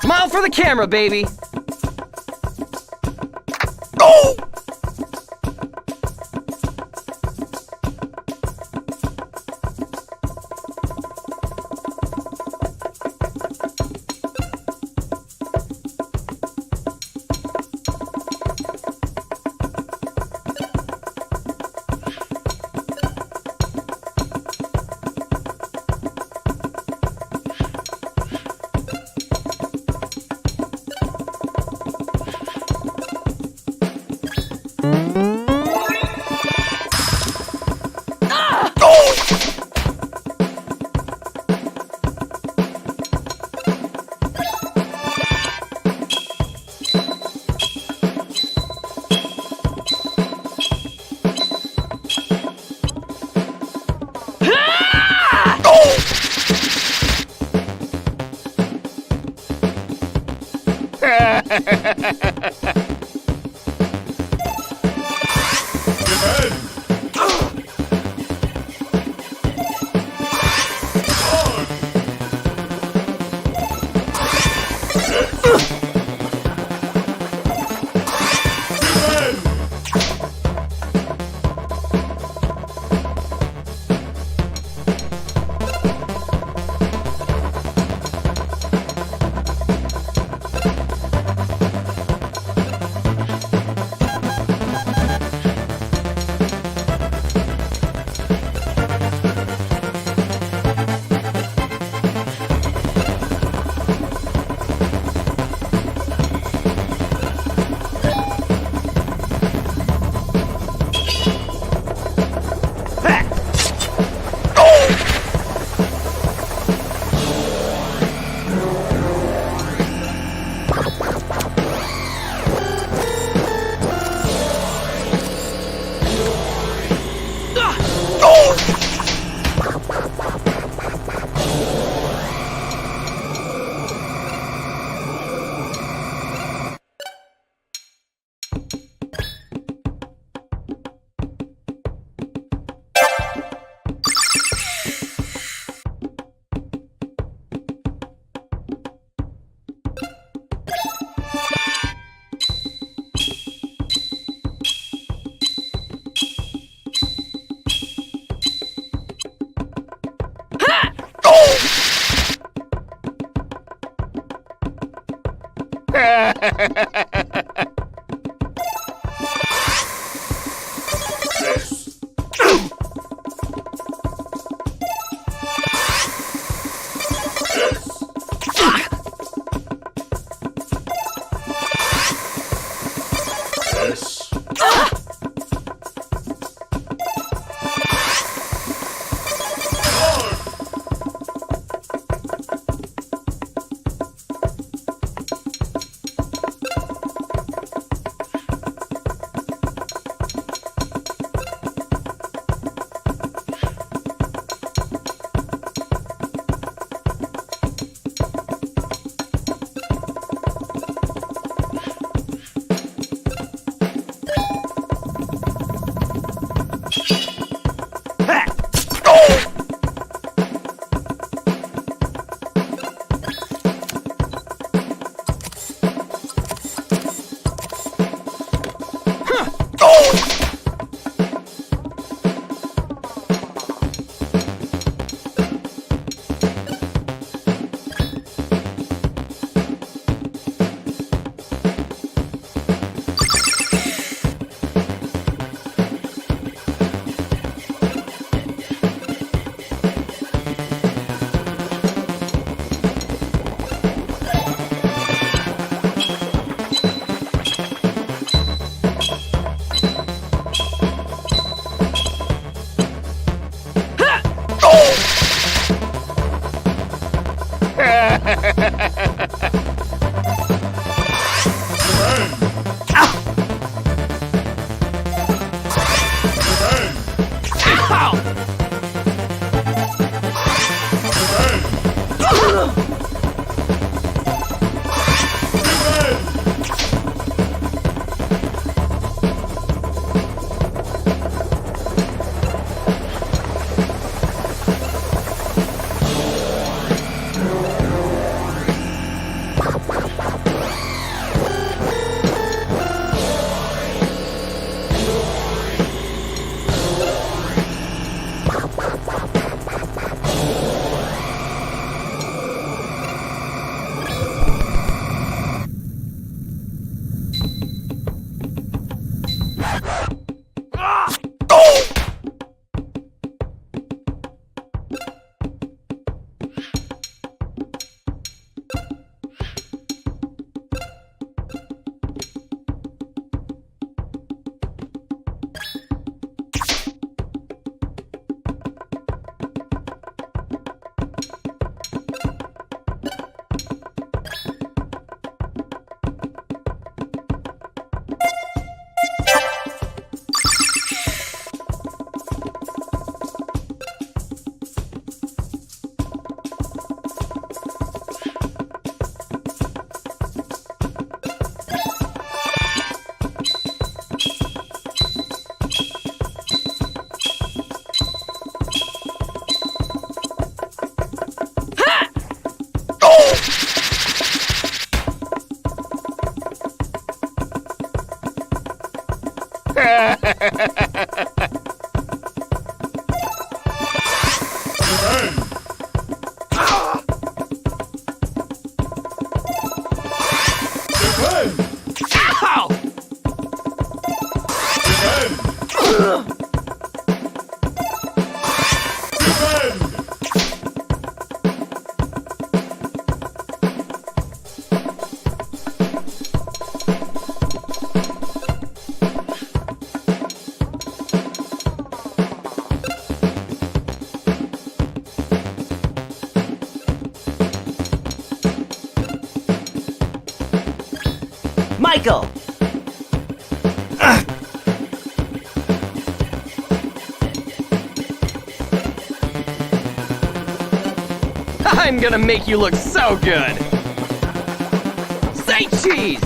Smile for the camera, baby. Michael! I'm gonna make you look so good! Say cheese!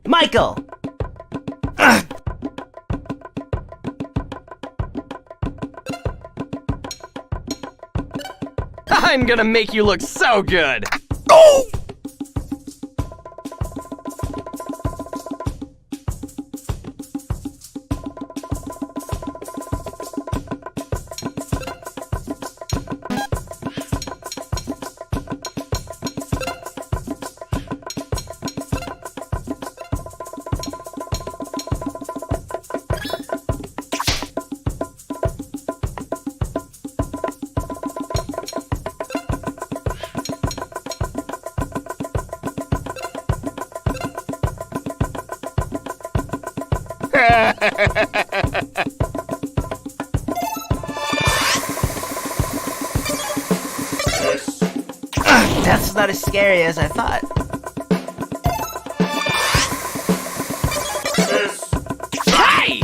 Michael! I'm gonna make you look so good! That's not as scary as I thought. Hey!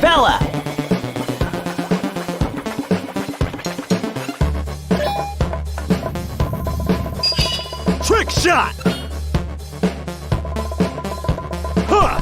Bella! Trick shot! Huh!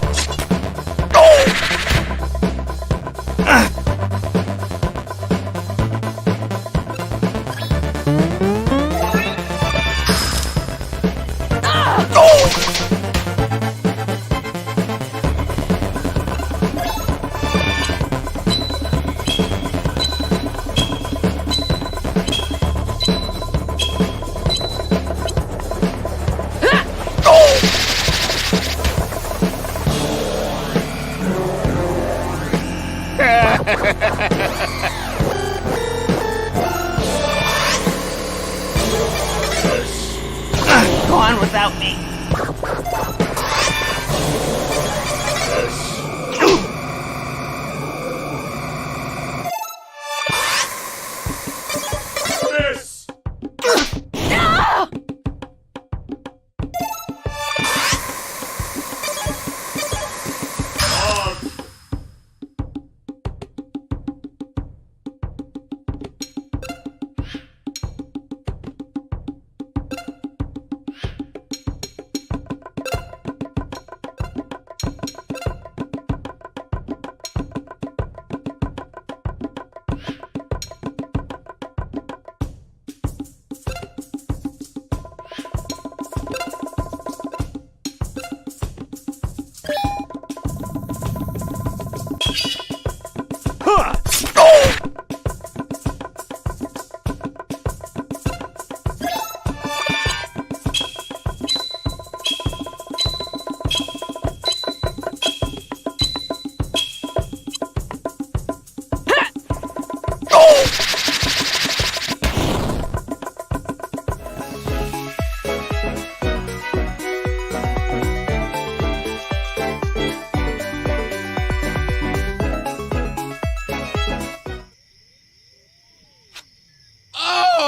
Go on without me.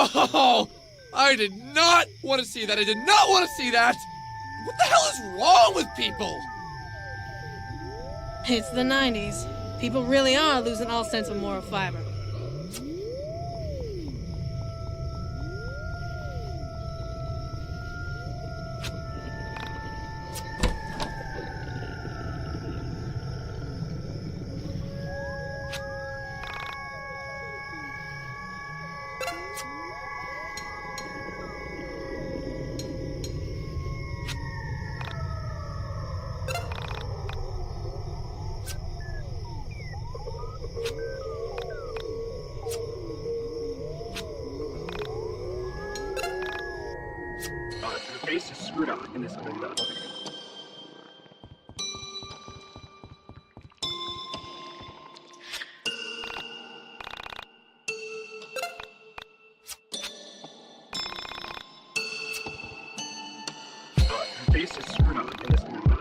Oh! I did not want to see that. I did not want to see that. What the hell is wrong with people? It's the 90s. People really are losing all sense of moral fiber. The face is screwed up in this window. The face is screwed up in this window.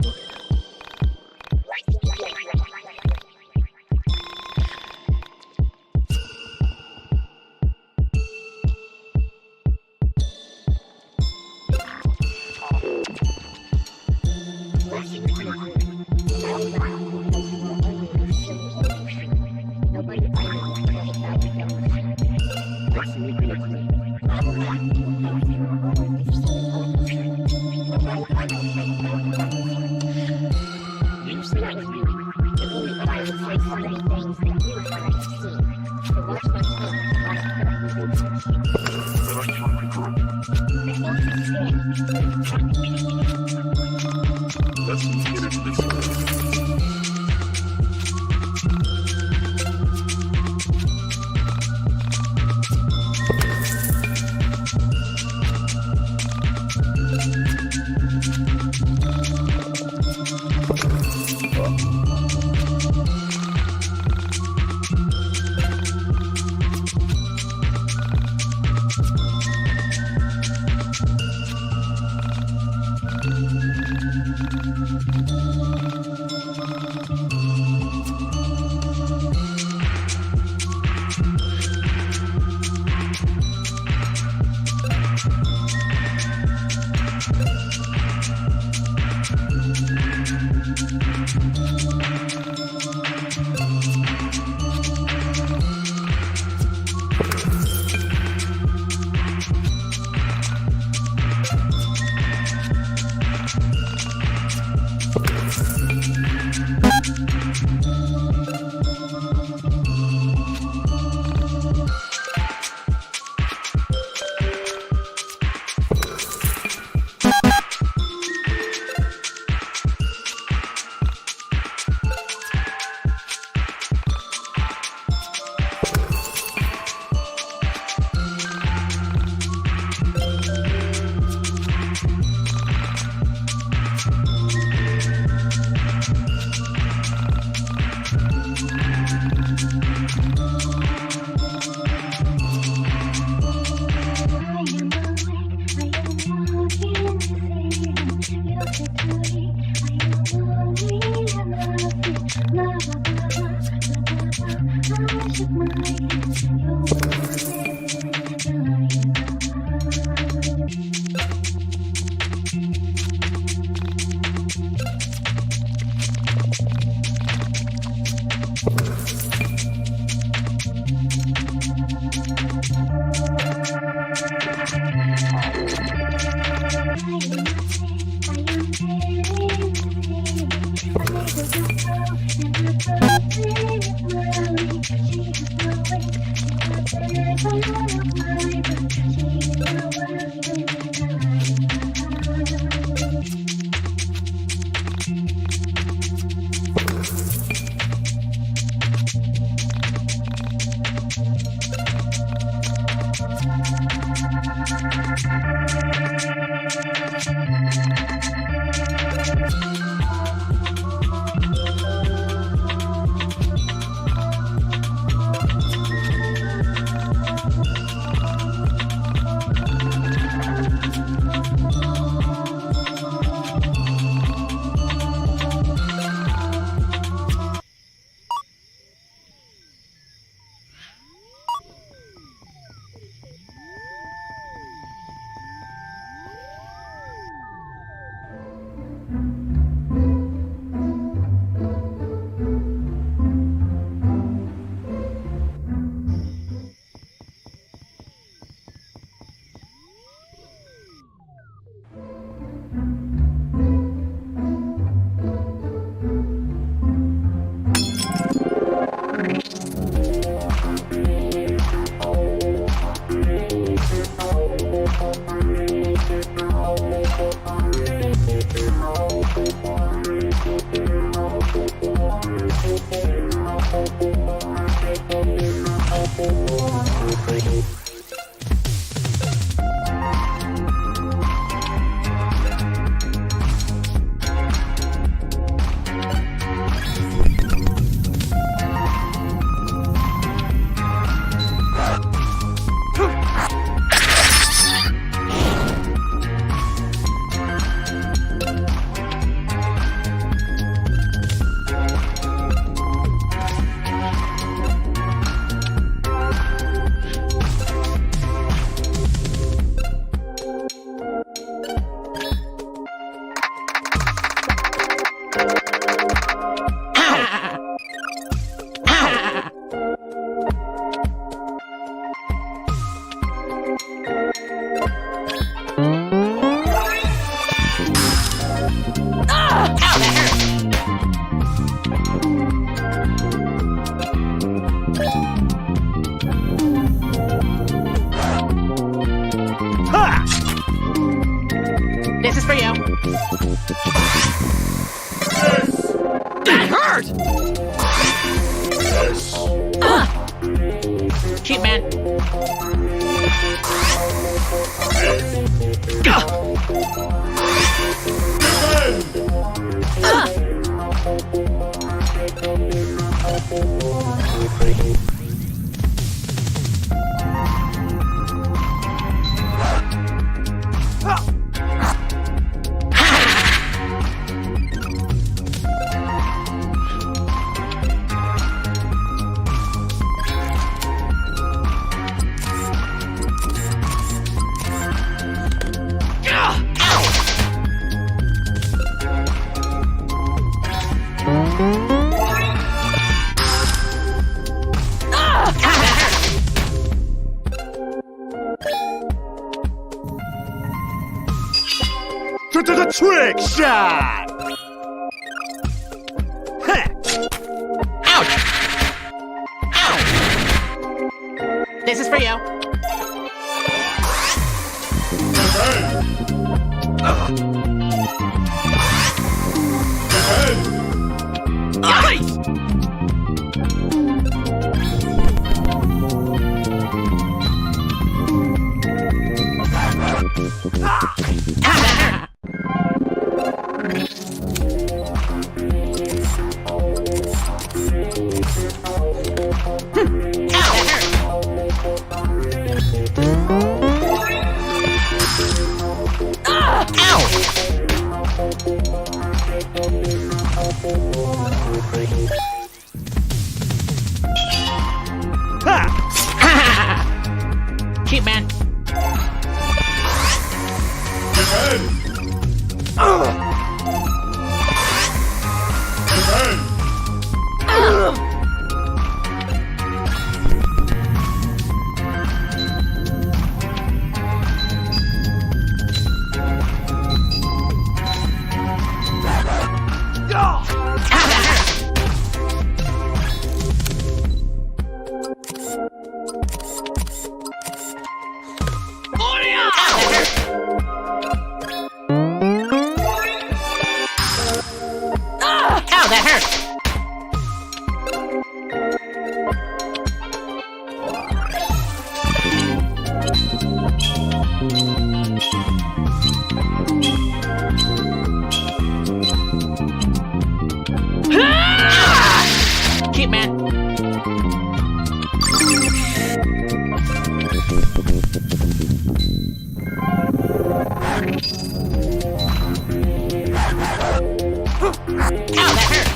This is for you. That hurt! Cheap man. Trick shot! Ouch! Ow! This is for you. Nice! Cheap man. Keep, man. Ow, that hurt.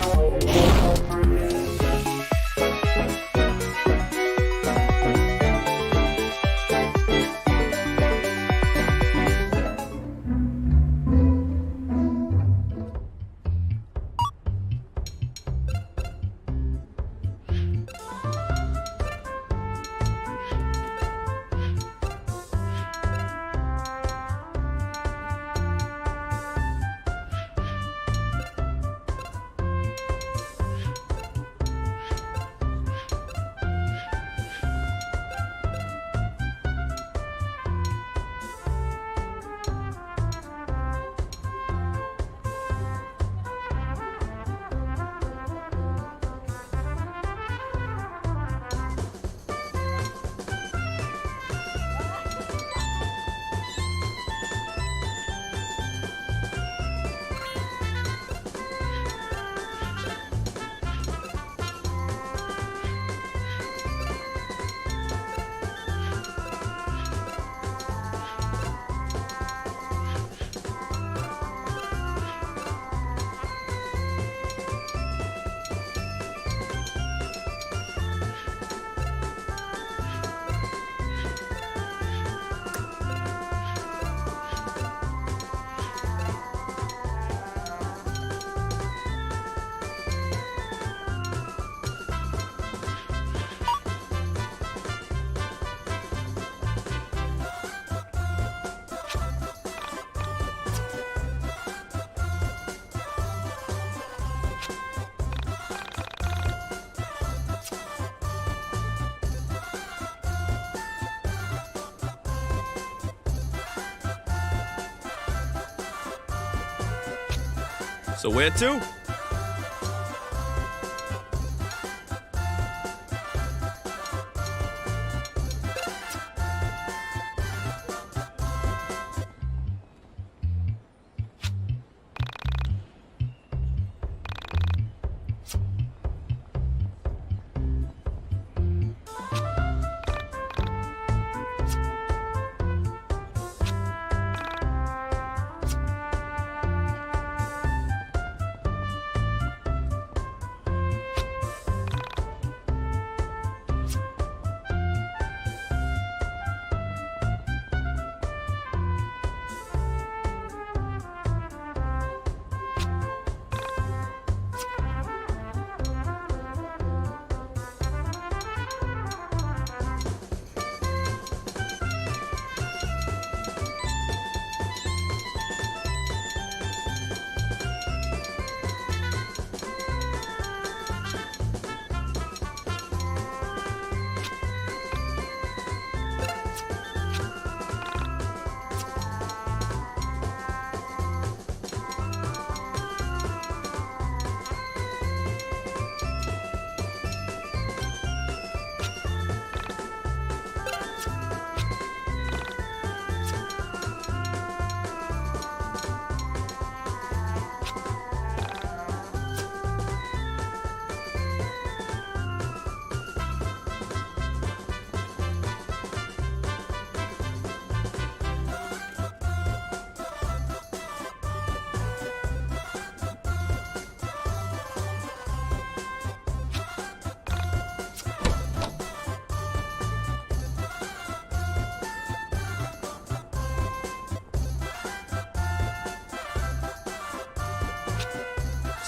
So where to?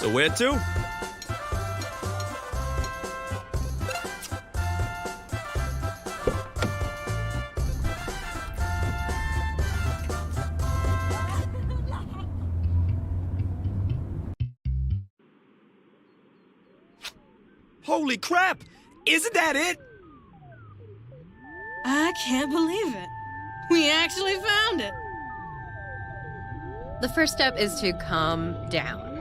So where to? Holy crap! Isn't that it? I can't believe it. We actually found it. The first step is to calm down.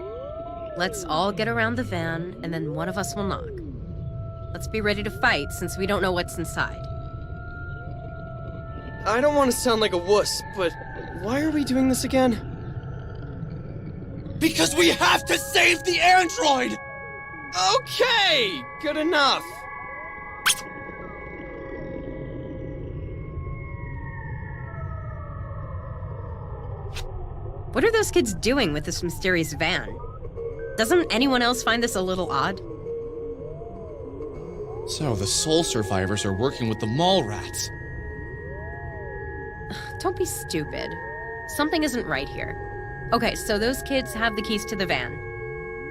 Let's all get around the van, and then one of us will knock. Let's be ready to fight, since we don't know what's inside. I don't want to sound like a wuss, but why are we doing this again? Because we have to save the android! Okay, good enough. What are those kids doing with this mysterious van? Doesn't anyone else find this a little odd? So, the soul survivors are working with the mall rats. Don't be stupid. Something isn't right here. Okay, so those kids have the keys to the van.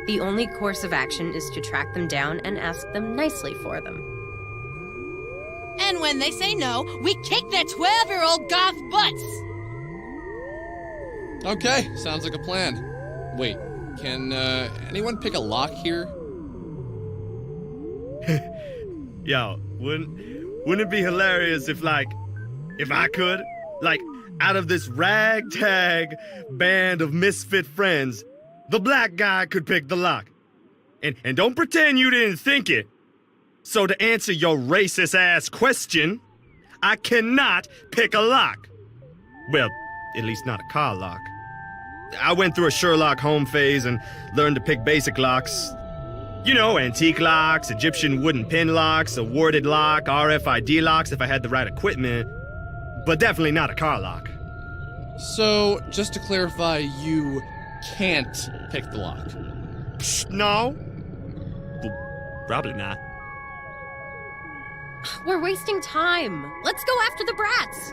The only course of action is to track them down and ask them nicely for them. And when they say no, we kick their 12-year-old goth butts! Okay, sounds like a plan. Wait, can anyone pick a lock here? Yo, wouldn't it be hilarious if I could? Like, out of this ragtag band of misfit friends, the black guy could pick the lock. And don't pretend you didn't think it. So to answer your racist-ass question, I cannot pick a lock. Well, at least not a car lock. I went through a Sherlock Holmes phase and learned to pick basic locks. You know, antique locks, Egyptian wooden pin locks, a warded lock, RFID locks if I had the right equipment. But definitely not a car lock. So, just to clarify, you can't pick the lock. Psh, no. Well, probably not. We're wasting time. Let's go after the brats.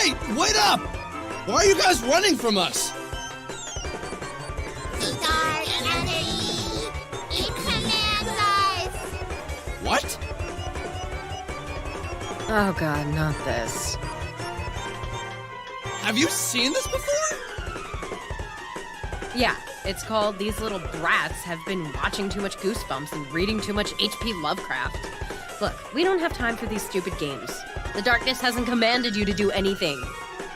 Hey, wait up! Why are you guys running from us? It commands us! What? Oh god, not this. Have you seen this before? Yeah, it's called These Little Brats Have Been Watching Too Much Goosebumps and Reading Too Much H.P. Lovecraft. Look, we don't have time for these stupid games. The darkness hasn't commanded you to do anything.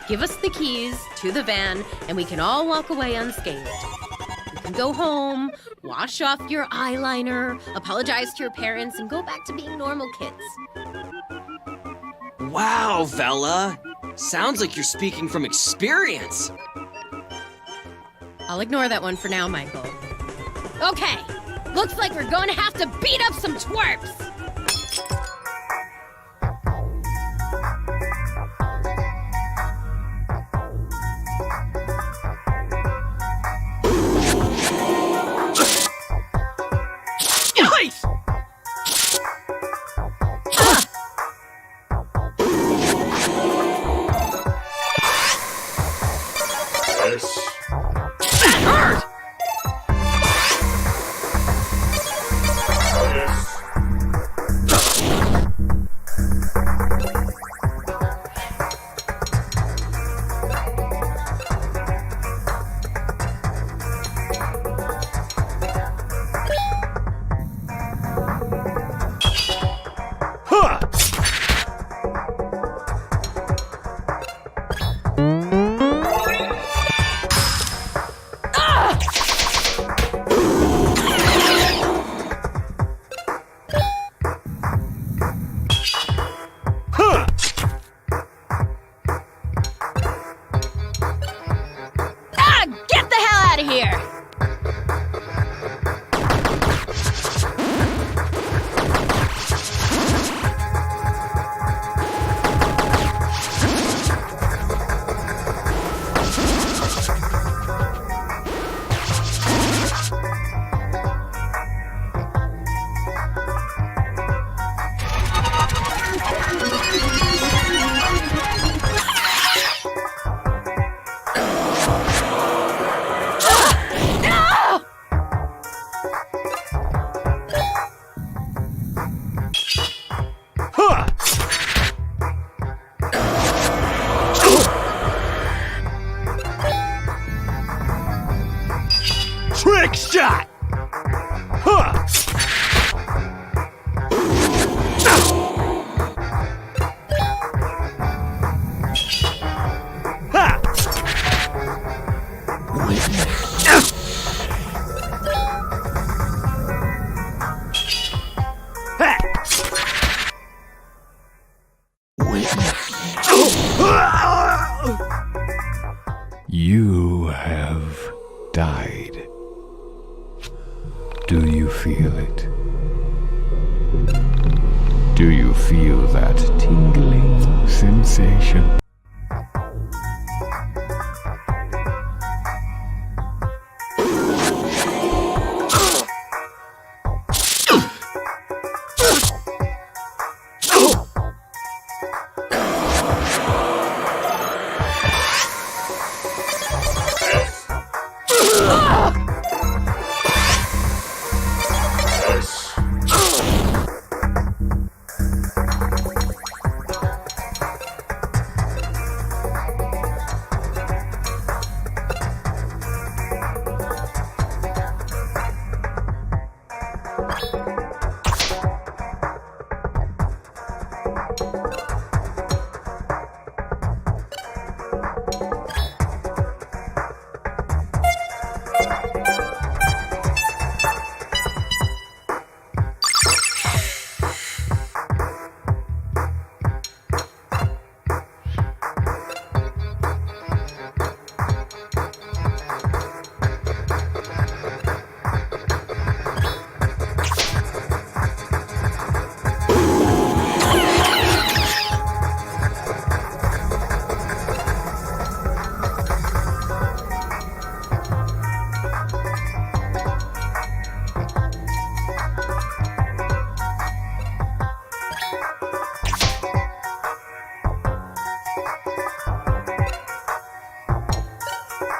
Give us the keys to the van, and we can all walk away unscathed. You can go home, wash off your eyeliner, apologize to your parents, and go back to being normal kids. Wow, Vella. Sounds like you're speaking from experience. I'll ignore that one for now, Michael. Okay, looks like we're going to have to beat up some twerps! Trick shot! Huh! Ha! You have died. Do you feel it? Do you feel that tingling sensation?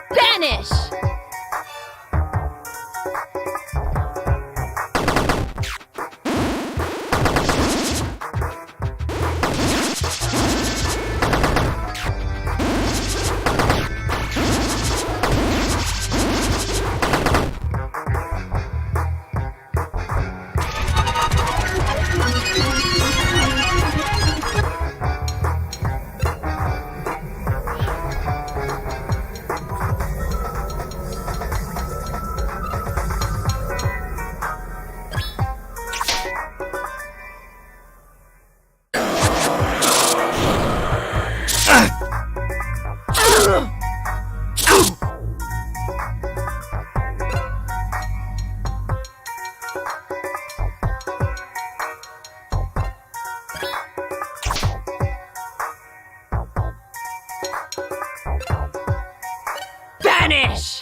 Vanish! Vanish!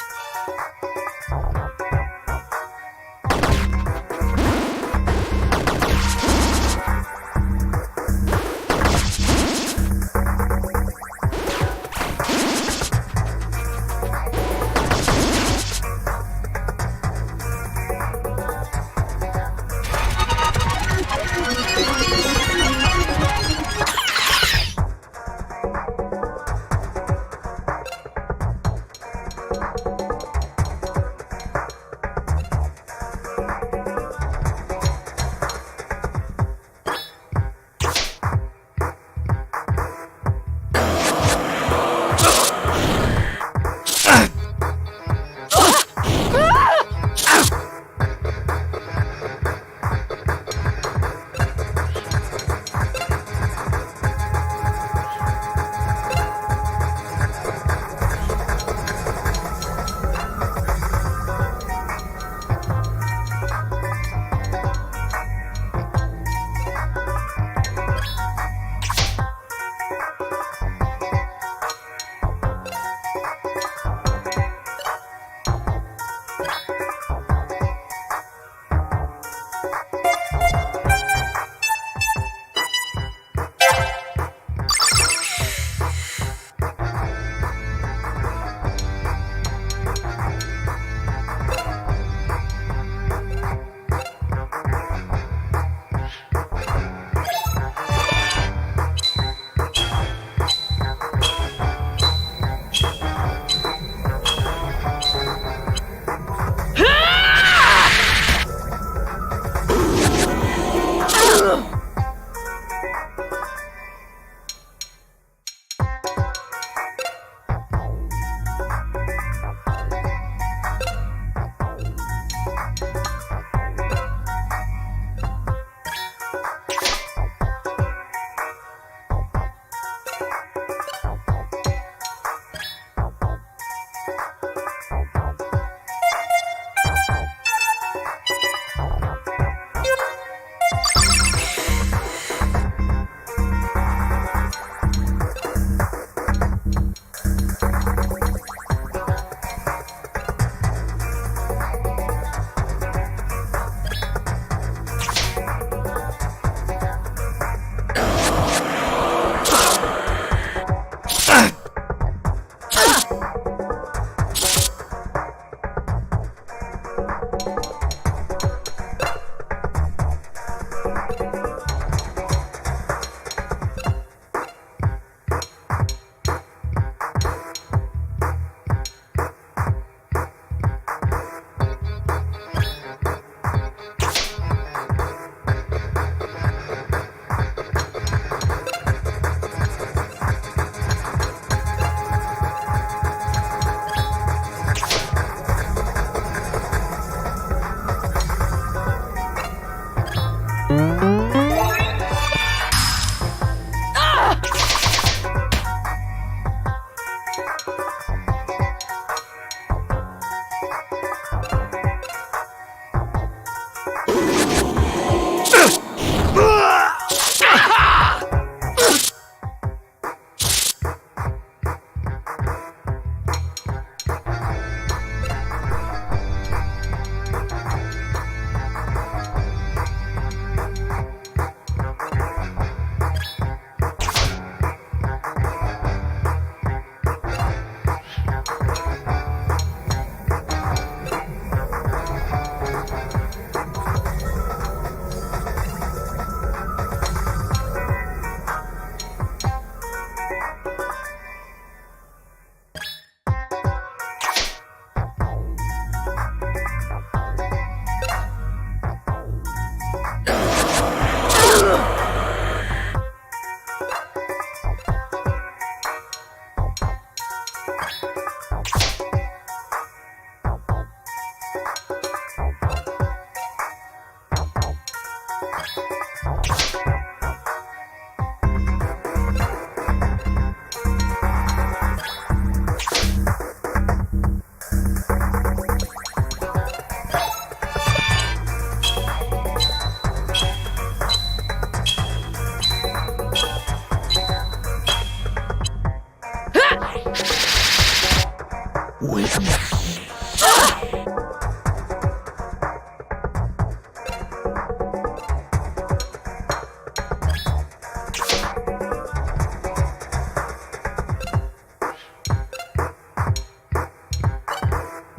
Witness.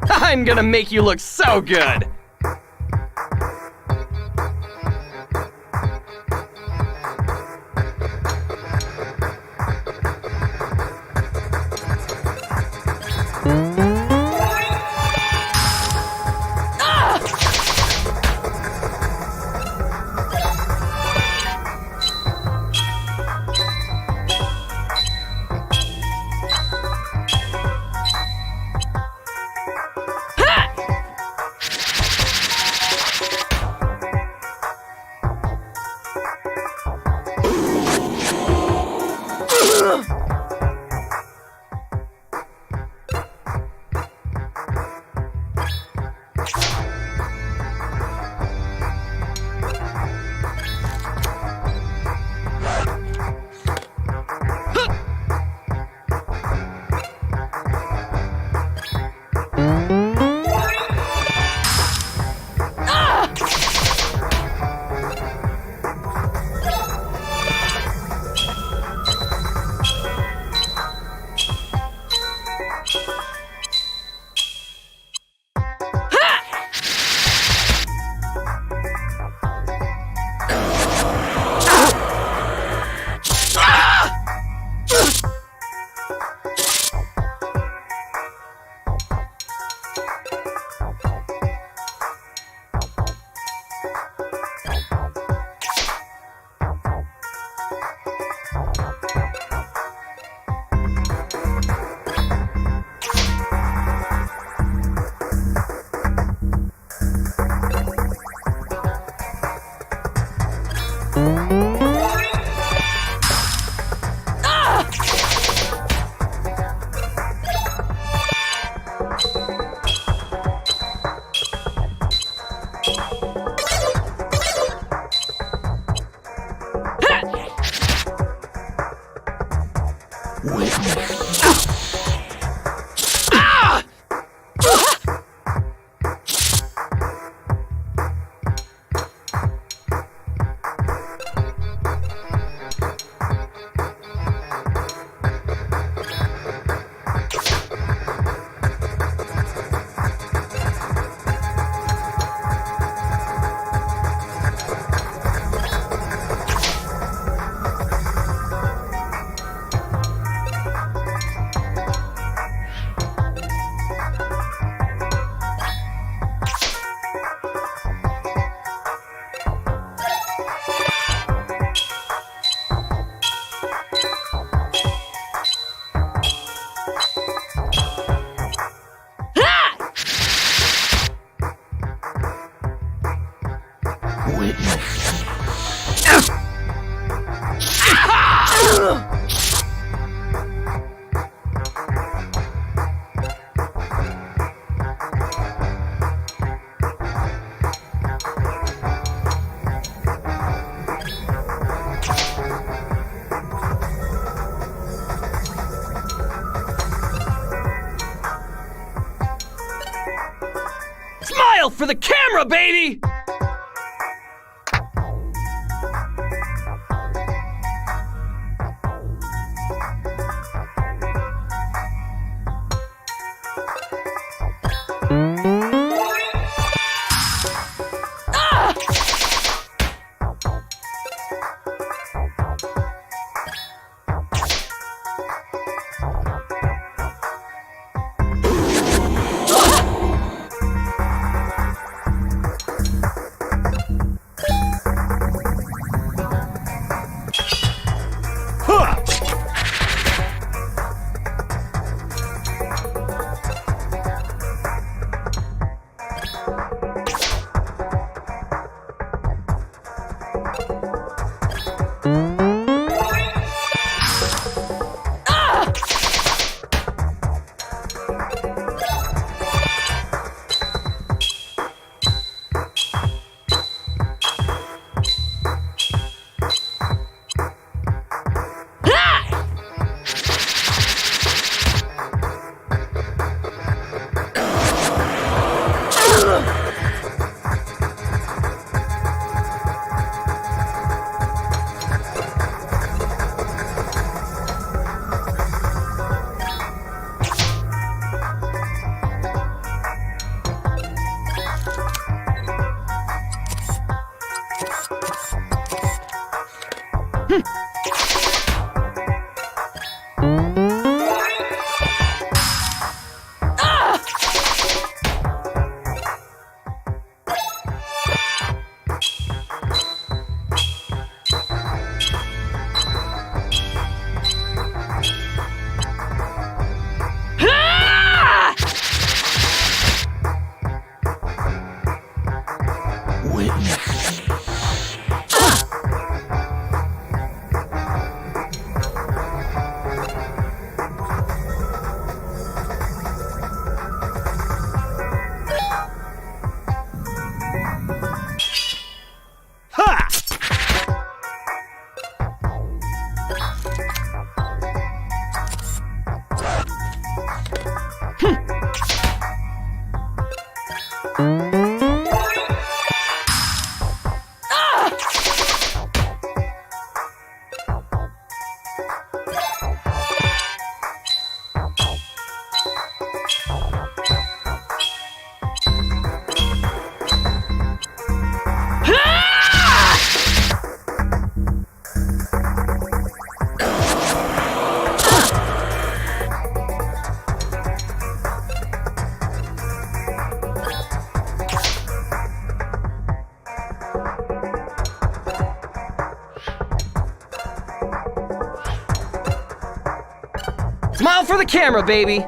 I'm gonna make you look so good! Smile for the camera, baby! Smile for the camera, baby!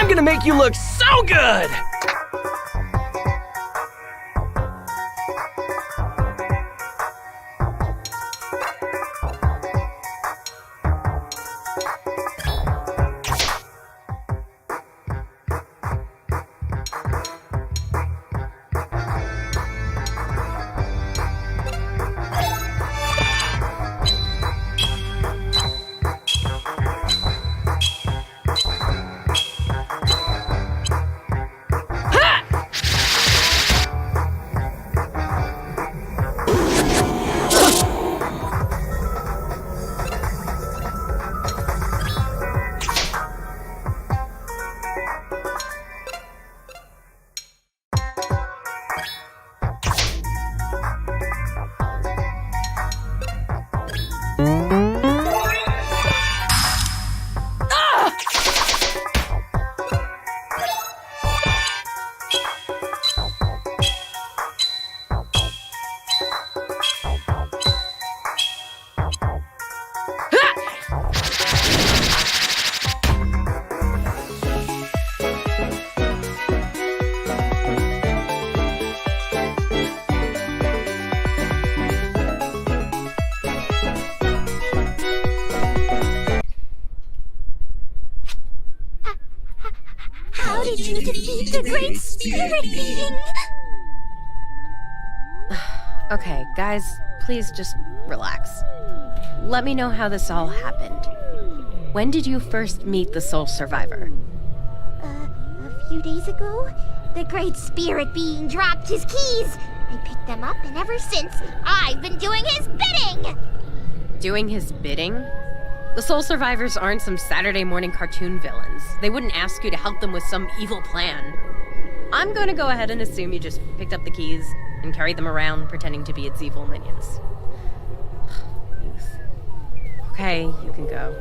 I'm gonna make you look so good! defeat the Great Spirit Being! Okay, guys, please just relax. Let me know how this all happened. When did you first meet the Soul Survivor? A few days ago, the Great Spirit Being dropped his keys. I picked them up, and ever since, I've been doing his bidding! Doing his bidding? The Soul Survivors aren't some Saturday morning cartoon villains. They wouldn't ask you to help them with some evil plan. I'm going to go ahead and assume you just picked up the keys and carried them around pretending to be its evil minions. Youth. Okay, you can go.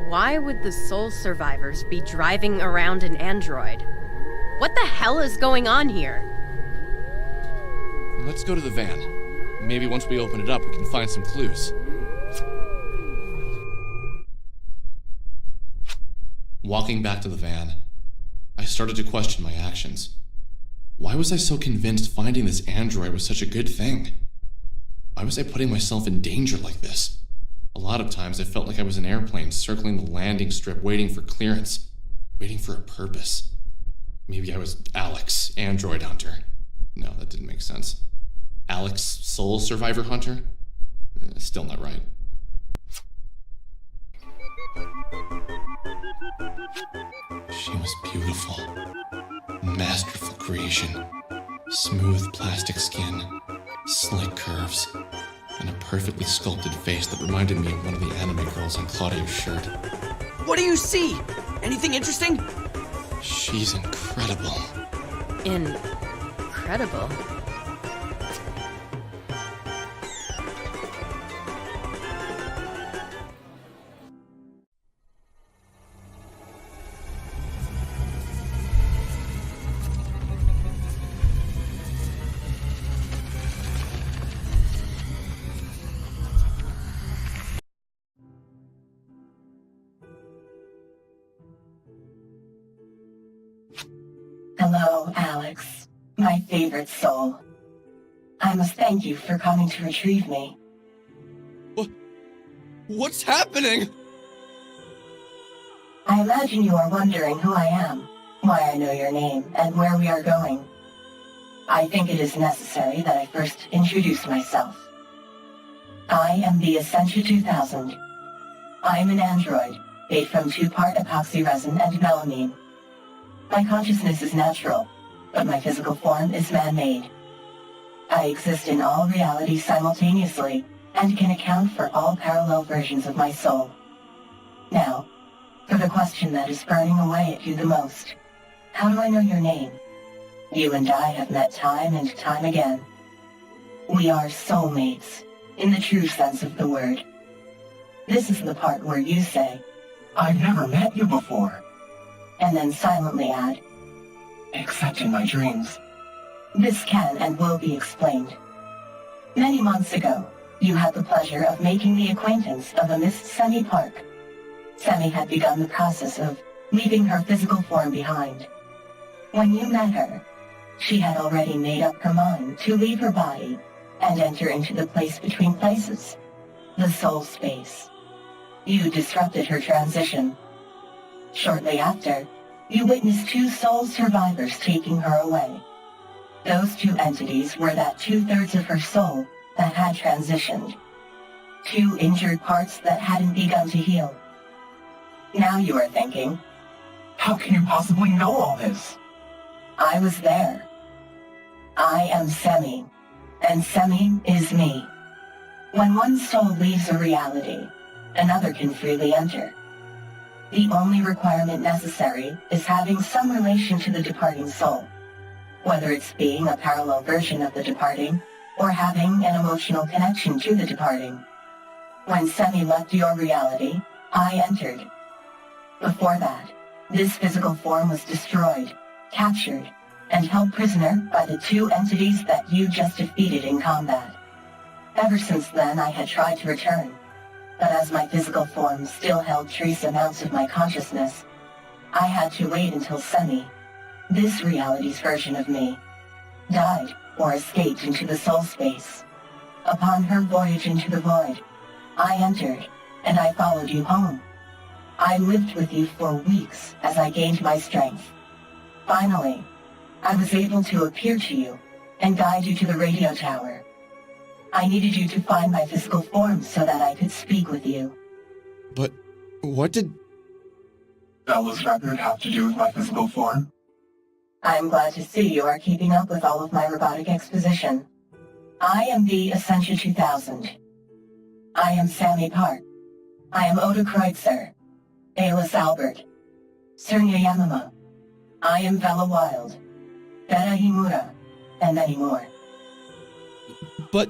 Why would the Soul Survivors be driving around an android? What the hell is going on here? Let's go to the van. Maybe once we open it up, we can find some clues. Walking back to the van, I started to question my actions. Why was I so convinced finding this android was such a good thing? Why was I putting myself in danger like this? A lot of times I felt like I was an airplane circling the landing strip waiting for clearance, waiting for a purpose. Maybe I was Alex, android hunter. No, that didn't make sense. Alex, soul survivor hunter? Still not right. She was beautiful. Masterful creation. Smooth plastic skin, slick curves, and a perfectly sculpted face that reminded me of one of the anime girls on Claudio's shirt. What do you see? Anything interesting? She's incredible. Incredible. Hello, Alex. My favorite soul. I must thank you for coming to retrieve me. What's happening? I imagine you are wondering who I am, why I know your name, and where we are going. I think it is necessary that I first introduce myself. I am the Essentia 2000. I am an android, made from 2-part epoxy resin and melamine. My consciousness is natural, but my physical form is man-made. I exist in all realities simultaneously, and can account for all parallel versions of my soul. Now, for the question that is burning away at you the most. How do I know your name? You and I have met time and time again. We are soulmates, in the true sense of the word. This is the part where you say, "I've never met you before," and then silently add, "Except in my dreams." This can and will be explained. Many months ago, you had the pleasure of making the acquaintance of a Miss Semi Park. Semi had begun the process of leaving her physical form behind. When you met her, she had already made up her mind to leave her body and enter into the place between places, the soul space. You disrupted her transition. Shortly after, you witnessed 2 soul survivors taking her away. Those 2 entities were that 2/3 of her soul that had transitioned. 2 injured parts that hadn't begun to heal. Now you are thinking, how can you possibly know all this? I was there. I am Semi, and Semi is me. When one soul leaves a reality, another can freely enter. The only requirement necessary is having some relation to the departing soul, whether it's being a parallel version of the departing or having an emotional connection to the departing. When Semi left your reality, I entered. Before that, this physical form was destroyed, captured, and held prisoner by the 2 entities that you just defeated in combat. Ever since then, I had tried to return, but as my physical form still held trace amounts of my consciousness, I had to wait until Semi, this reality's version of me, died or escaped into the soul space. Upon her voyage into the void, I entered and I followed you home. I lived with you for weeks as I gained my strength. Finally, I was able to appear to you and guide you to the radio tower. I needed you to find my physical form so that I could speak with you. But what did... Bella's record have to do with my physical form? I'm glad to see you are keeping up with all of my robotic exposition. I am the Essentia 2000. I am Sammy Park. I am Oda Kreutzer, Alice Albert, Surya Yamama. I am Vela Wild, Beta Himura, and many more. But...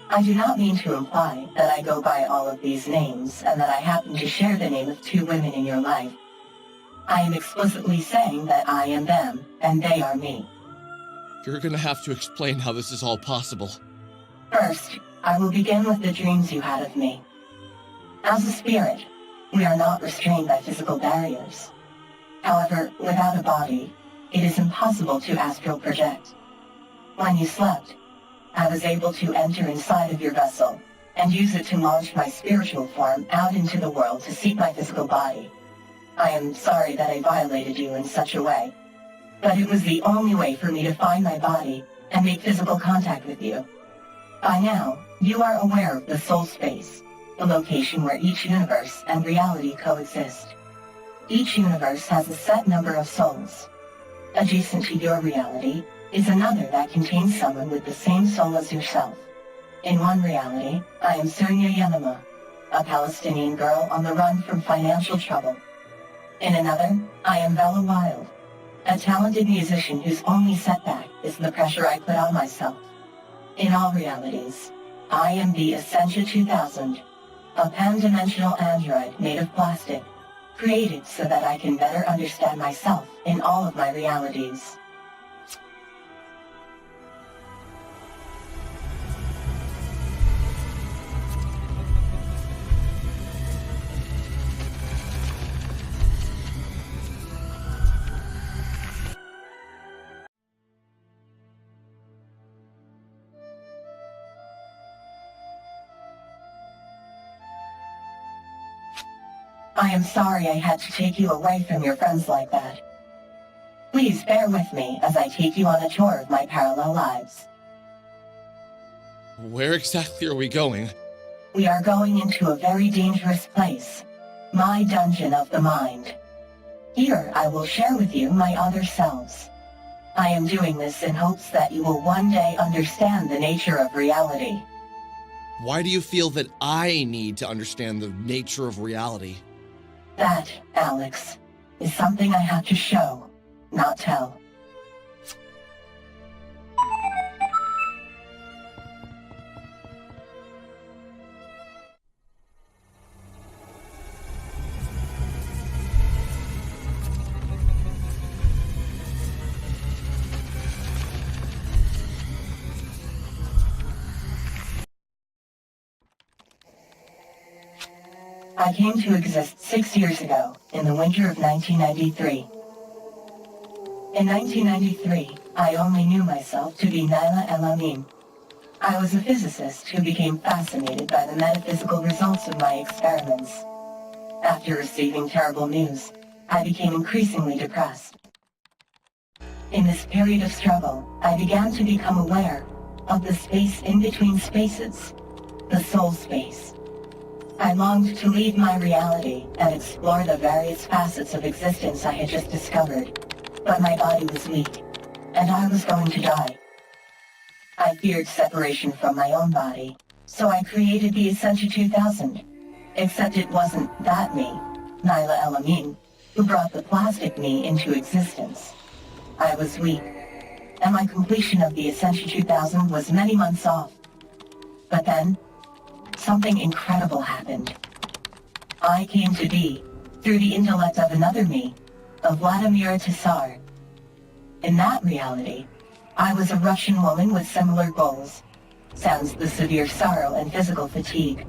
I do not mean to imply that I go by all of these names and that I happen to share the name of 2 women in your life. I am explicitly saying that I am them, and they are me. You're gonna have to explain how this is all possible. First, I will begin with the dreams you had of me. As a spirit, we are not restrained by physical barriers. However, without a body, it is impossible to astral project. When you slept, I was able to enter inside of your vessel and use it to launch my spiritual form out into the world to seek my physical body. I am sorry that I violated you in such a way, but it was the only way for me to find my body and make physical contact with you. By now, you are aware of the soul space, the location where each universe and reality coexist. Each universe has a set number of souls. Adjacent to your reality is another that contains someone with the same soul as yourself. In one reality, I am Surya Yanama, a Palestinian girl on the run from financial trouble. In another, I am Vela Wild, a talented musician whose only setback is the pressure I put on myself. In all realities, I am the Essentia 2000, a pan-dimensional android made of plastic, created so that I can better understand myself in all of my realities. I am sorry I had to take you away from your friends like that. Please bear with me as I take you on a tour of my parallel lives. Where exactly are we going? We are going into a very dangerous place, my dungeon of the mind. Here I will share with you my other selves. I am doing this in hopes that you will one day understand the nature of reality. Why do you feel that I need to understand the nature of reality? That, Alex, is something I have to show, not tell. I came to exist 6 years ago, in the winter of 1993. In 1993, I only knew myself to be Naila El-Amin. I was a physicist who became fascinated by the metaphysical results of my experiments. After receiving terrible news, I became increasingly depressed. In this period of struggle, I began to become aware of the space in between spaces, the soul space. I longed to leave my reality and explore the various facets of existence I had just discovered, but my body was weak, and I was going to die. I feared separation from my own body, so I created the Essentia 2000, except it wasn't that me, Naila El-Amin, who brought the plastic me into existence. I was weak, and my completion of the Essentia 2000 was many months off. But then, something incredible happened. I came to be through the intellect of another me, of Vladimir Tsar. In that reality, I was a Russian woman with similar goals, sans the severe sorrow and physical fatigue.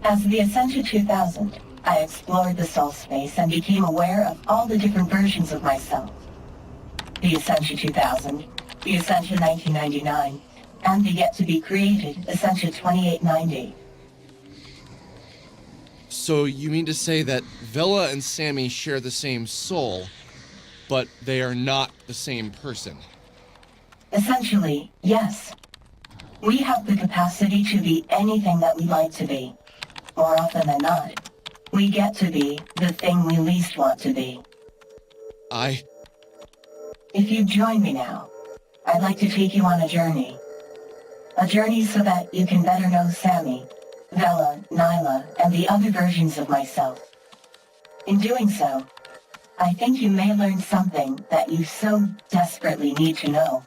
As the Essentia 2000, I explored the soul space and became aware of all the different versions of myself. The Essentia 2000, the Essentia 1999, and the yet-to-be-created Essentia 2890. So you mean to say that Vela and Sammy share the same soul, but they are not the same person? Essentially, yes. We have the capacity to be anything that we like to be. More often than not, we get to be the thing we least want to be. If you join me now, I'd like to take you on a journey. A journey so that you can better know Sammy, Vela, Nyla, and the other versions of myself. In doing so, I think you may learn something that you so desperately need to know.